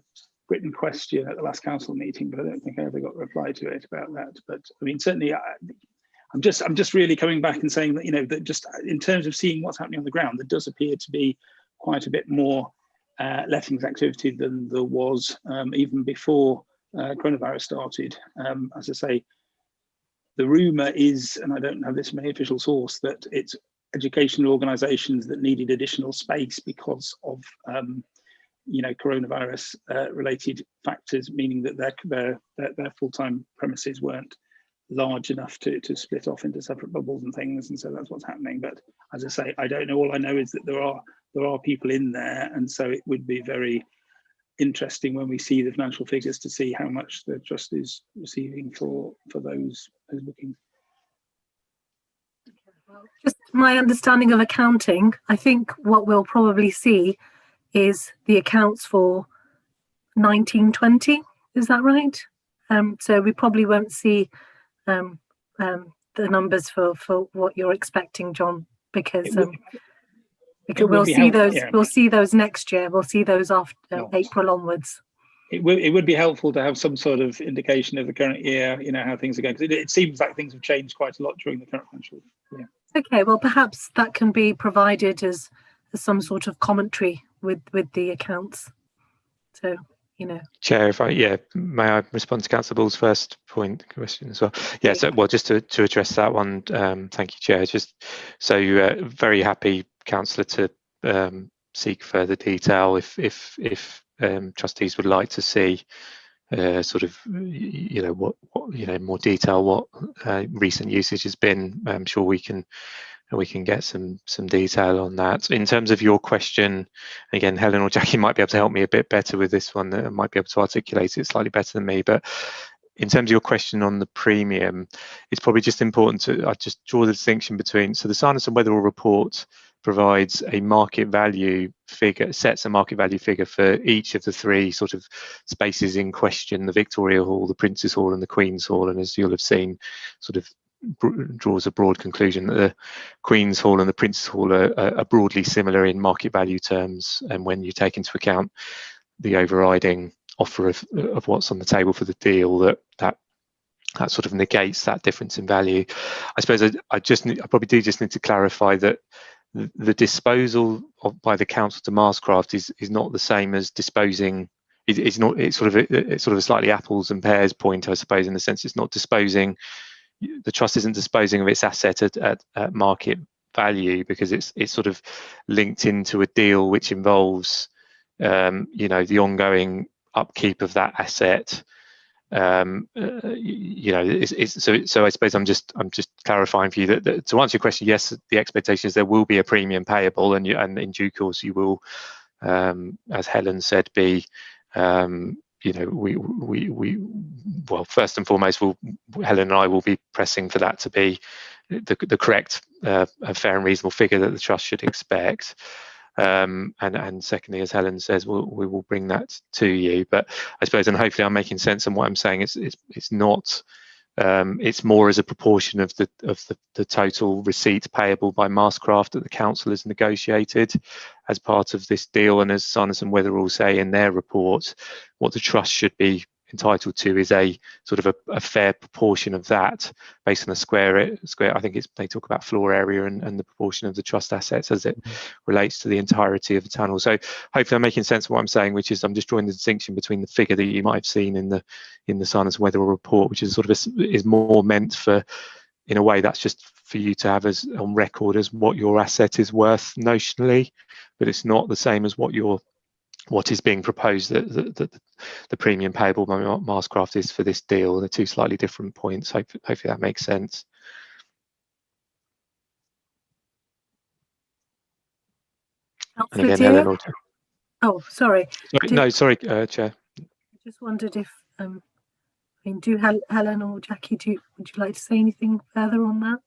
written question at the last council meeting, but I don't think I ever got a reply to it about that. But I mean, certainly, I'm just really coming back and saying that that just in terms of seeing what's happening on the ground, there does appear to be quite a bit more lettings activity than there was even before coronavirus started. As I say, the rumour is, and I don't have this from any official source, that it's educational organisations that needed additional space because of coronavirus related factors, meaning that their full-time premises weren't large enough to split off into separate bubbles and things, and so that's what's happening. But as I say, I don't know. All I know is that there are people in there, and so it would be very interesting when we see the financial figures to see how much the trust is receiving for those bookings. Just my understanding of accounting, I think what we'll probably see is the accounts for 1920. Is that right? So we probably won't see the numbers for what you're expecting, John, because we'll see those. Yeah. We'll see those next year. We'll see those after April onwards. It would be helpful to have some sort of indication of the current year, how things are going, because it seems like things have changed quite a lot during the current financial year. Okay, well, perhaps that can be provided as some sort of commentary with the accounts. So, Chair, may I respond to Councillor Ball's first question as well? Yeah, so just to address that one, thank you, Chair. Just so very happy, Councillor, to seek further detail if trustees would like to see sort of more detail what recent usage has been. I'm sure we can get some detail on that. In terms of your question, again, Helen or Jackie might be able to help me a bit better with this one. That might be able to articulate it slightly better than me. But in terms of your question on the premium, it's probably just important to just draw the distinction between. So the Silence and Weatherall report provides a market value figure, sets a market value figure for each of the three sort of spaces in question: the Victoria Hall, the Princess Hall, and the Queen's Hall. And as you'll have seen, sort of draws a broad conclusion that the Queen's Hall and the Princess Hall are broadly similar in market value terms, and when you take into account the overriding offer of what's on the table for the deal, that sort of negates that difference in value. I suppose I probably do just need to clarify that the disposal by the council to Marscraft is not the same as disposing. It's sort of a slightly apples and pears point, I suppose, in the sense it's not disposing. The trust isn't disposing of its asset at market value, because it's sort of linked into a deal which involves the ongoing upkeep of that asset, you know, so I suppose I'm just clarifying for you that to answer your question, yes, the expectation is there will be a premium payable, and in due course you will, as Helen said, be, you know, well, first and foremost, Helen and I will be pressing for that to be the correct, fair and reasonable figure that the trust should expect. And secondly, as Helen says, we will bring that to you. But I suppose, and hopefully I'm making sense on what I'm saying, it's not, it's more as a proportion of the total receipt payable by Mastercraft that the council has negotiated as part of this deal. And as Sinus and Weatherall say in their report, what the trust should be entitled to is a sort of a fair proportion of that based on the square. I think they talk about floor area and the proportion of the trust assets as it relates to the entirety of the tunnel. So hopefully I'm making sense of what I'm saying, which is I'm just drawing the distinction between the figure that you might have seen in the Sinus Weatherall report, which is sort of is more meant for, in a way, that's just for you to have as on record as what your asset is worth notionally, but it's not the same as what is being proposed that the premium payable by Mastercraft is for this deal. They're two slightly different points. Hopefully that makes sense. And again, Helen, or oh, sorry. Sorry, Chair. I just wondered if, I mean, Helen or Jackie, would you like to say anything further on that?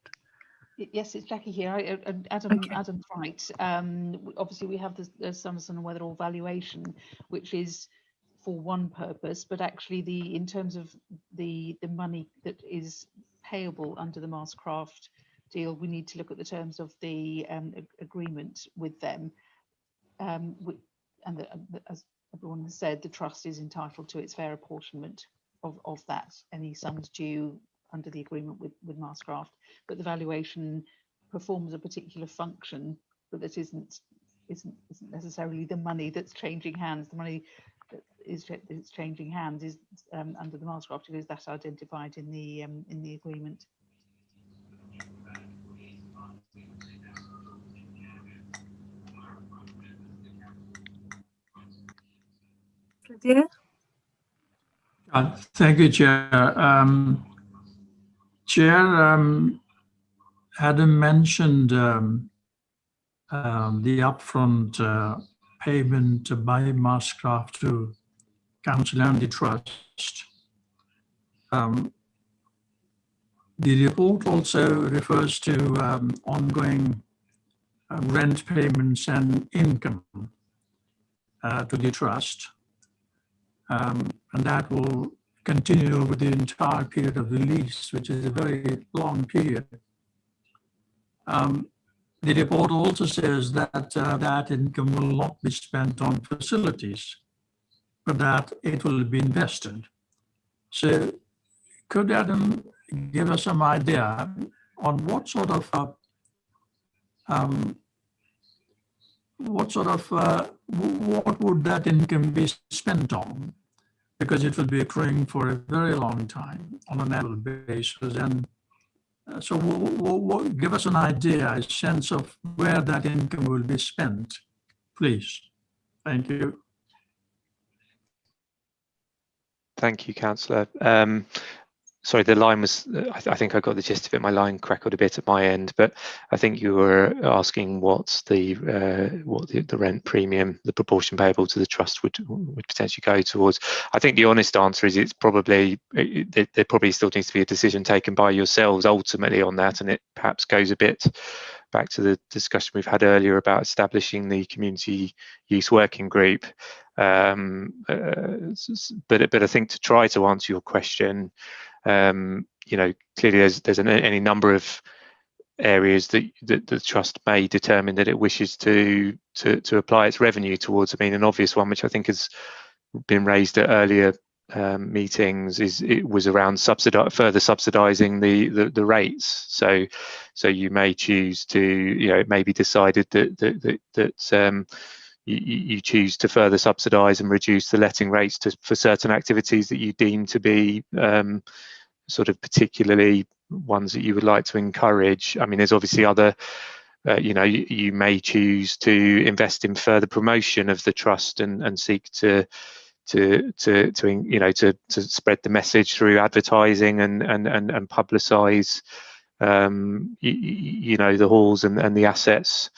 Yes, it's Jackie here. Adam's right. Obviously, we have the Summerson and Weatherall valuation, which is for one purpose, but actually, in terms of the money that is payable under the Mastercraft deal, we need to look at the terms of the agreement with them. As everyone has said, the trust is entitled to its fair apportionment of that, any sums due under the agreement with Mastercraft, but the valuation performs a particular function, but that isn't necessarily the money that's changing hands. The money that is changing hands is under the Mastercraft deal, is that identified in the agreement. Yeah. Thank you, Chair. Chair, Adam mentioned the upfront payment by Mastercraft to Council and the Trust. The report also refers to ongoing rent payments and income to the Trust. And that will continue over the entire period of the lease, which is a very long period. The report also says that that income will not be spent on facilities, but that it will be invested. So could Adam give us some idea on what would that income be spent on? Because it will be accruing for a very long time on an annual basis. And so give us an idea, a sense of where that income will be spent, please. Thank you. Thank you, Councillor. Sorry, the line was, I think I got the gist of it. My line crackled a bit at my end, but I think you were asking what the rent premium, the proportion payable to the trust would potentially go towards. I think the honest answer is there probably still needs to be a decision taken by yourselves ultimately on that, and it perhaps goes a bit back to the discussion we've had earlier about establishing the community use working group. But I think to try to answer your question, you know, clearly there's any number of areas that the trust may determine that it wishes to apply its revenue towards. I mean, an obvious one, which I think has been raised at earlier meetings, it was around further subsidising the rates. So you may choose to, you know, it may be decided that you choose to further subsidise and reduce the letting rates for certain activities that you deem to be sort of particularly ones that you would like to encourage. I mean, there's obviously other, you know, you may choose to invest in further promotion of the trust and seek to to spread the message through advertising and publicise the halls and the assets.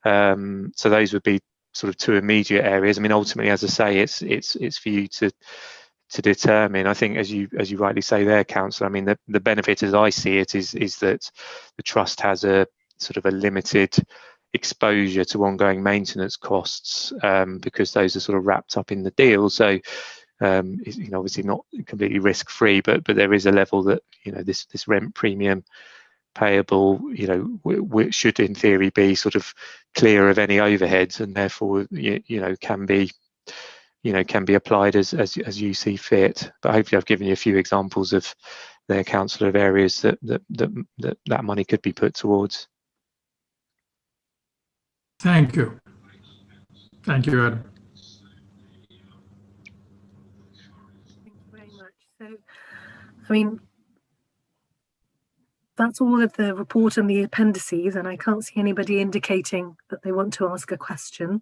So those would be sort of two immediate areas. I mean, ultimately, as I say, it's for you to determine. I think, as you rightly say there, Councillor, I mean, the benefit as I see it is that the trust has a sort of a limited exposure to ongoing maintenance costs, because those are sort of wrapped up in the deal. So obviously not completely risk free, but there is a level that this rent premium payable which should in theory be sort of clear of any overheads, and therefore can be applied as you see fit. But hopefully I've given you a few examples of their councillor of areas that money could be put towards. Thank you. Thank you, Adam. Thank you very much. So, I mean, that's all of the report and the appendices, and I can't see anybody indicating that they want to ask a question.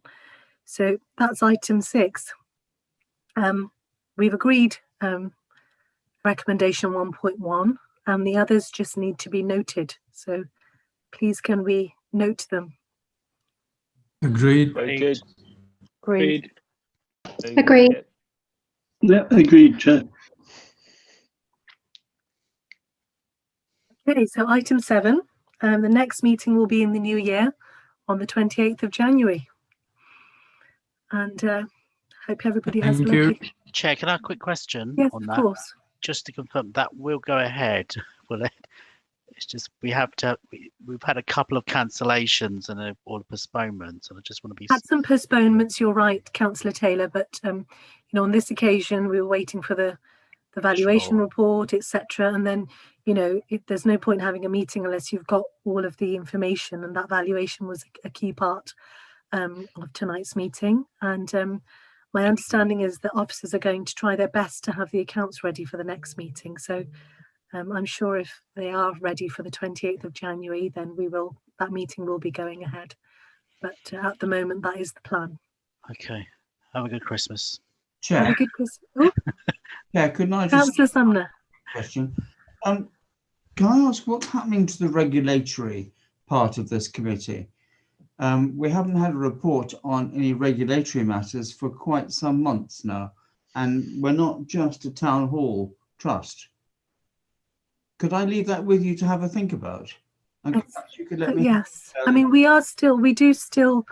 So that's item 6. We've agreed recommendation 1.1, and the others just need to be noted. So please can we note them? Agreed. Agreed. Agreed. Agreed. Yeah, agreed, Chair. Okay, so item 7, the next meeting will be in the new year on the 28th of January. And hope everybody has a lovely... Chair, can I have a quick question Yes, on that? of course. Just to confirm, that will go ahead, will it? It's just we've had a couple of cancellations and all postponements, and I just want to be... Had some postponements, you're right, Councillor Taylor, but on this occasion we were waiting for the valuation report, etc. And then there's no point having a meeting unless you've got all of the information, and that valuation was a key part of tonight's meeting. And my understanding is that officers are going to try their best to have the accounts ready for the next meeting. So I'm sure if they are ready for the 28th of January, then that meeting will be going ahead. But at the moment, that is the plan. Okay. Have a good Christmas. Chair. Have a good Christmas. Oh, Yeah, couldn't I just Councillor Sumner. question? Can I ask what's happening to the regulatory part of this committee? We haven't had a report on any regulatory matters for quite some months now, and we're not just a town hall trust. Could I leave that with you to have a think about? And perhaps you could let me... Yes, I mean, we do still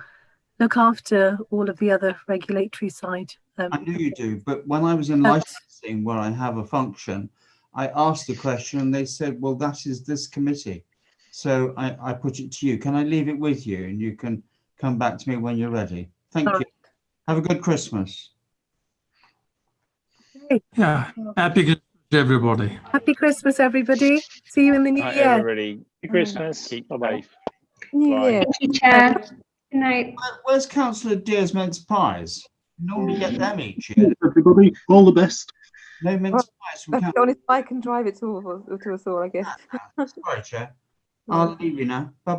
look after all of the other regulatory side. I know you do, but when I was in licensing, where I have a function, I asked the question and they said, well, that is this committee. So I put it to you. Can I leave it with you and you can come back to me when you're ready? Thank you. Have a good Christmas. Yeah, happy Christmas, everybody. Happy Christmas, everybody. See you in the new year. Everybody. Good Christmas. Bye-bye. New Year. Thank you, Chair. Good night. Where's Councillor Deer's mince pies? You normally get them each year. Everybody, all the best. No mince pies from That's the only I can drive it to us all, I guess. Sorry, Chair. I'll leave you now. Bye.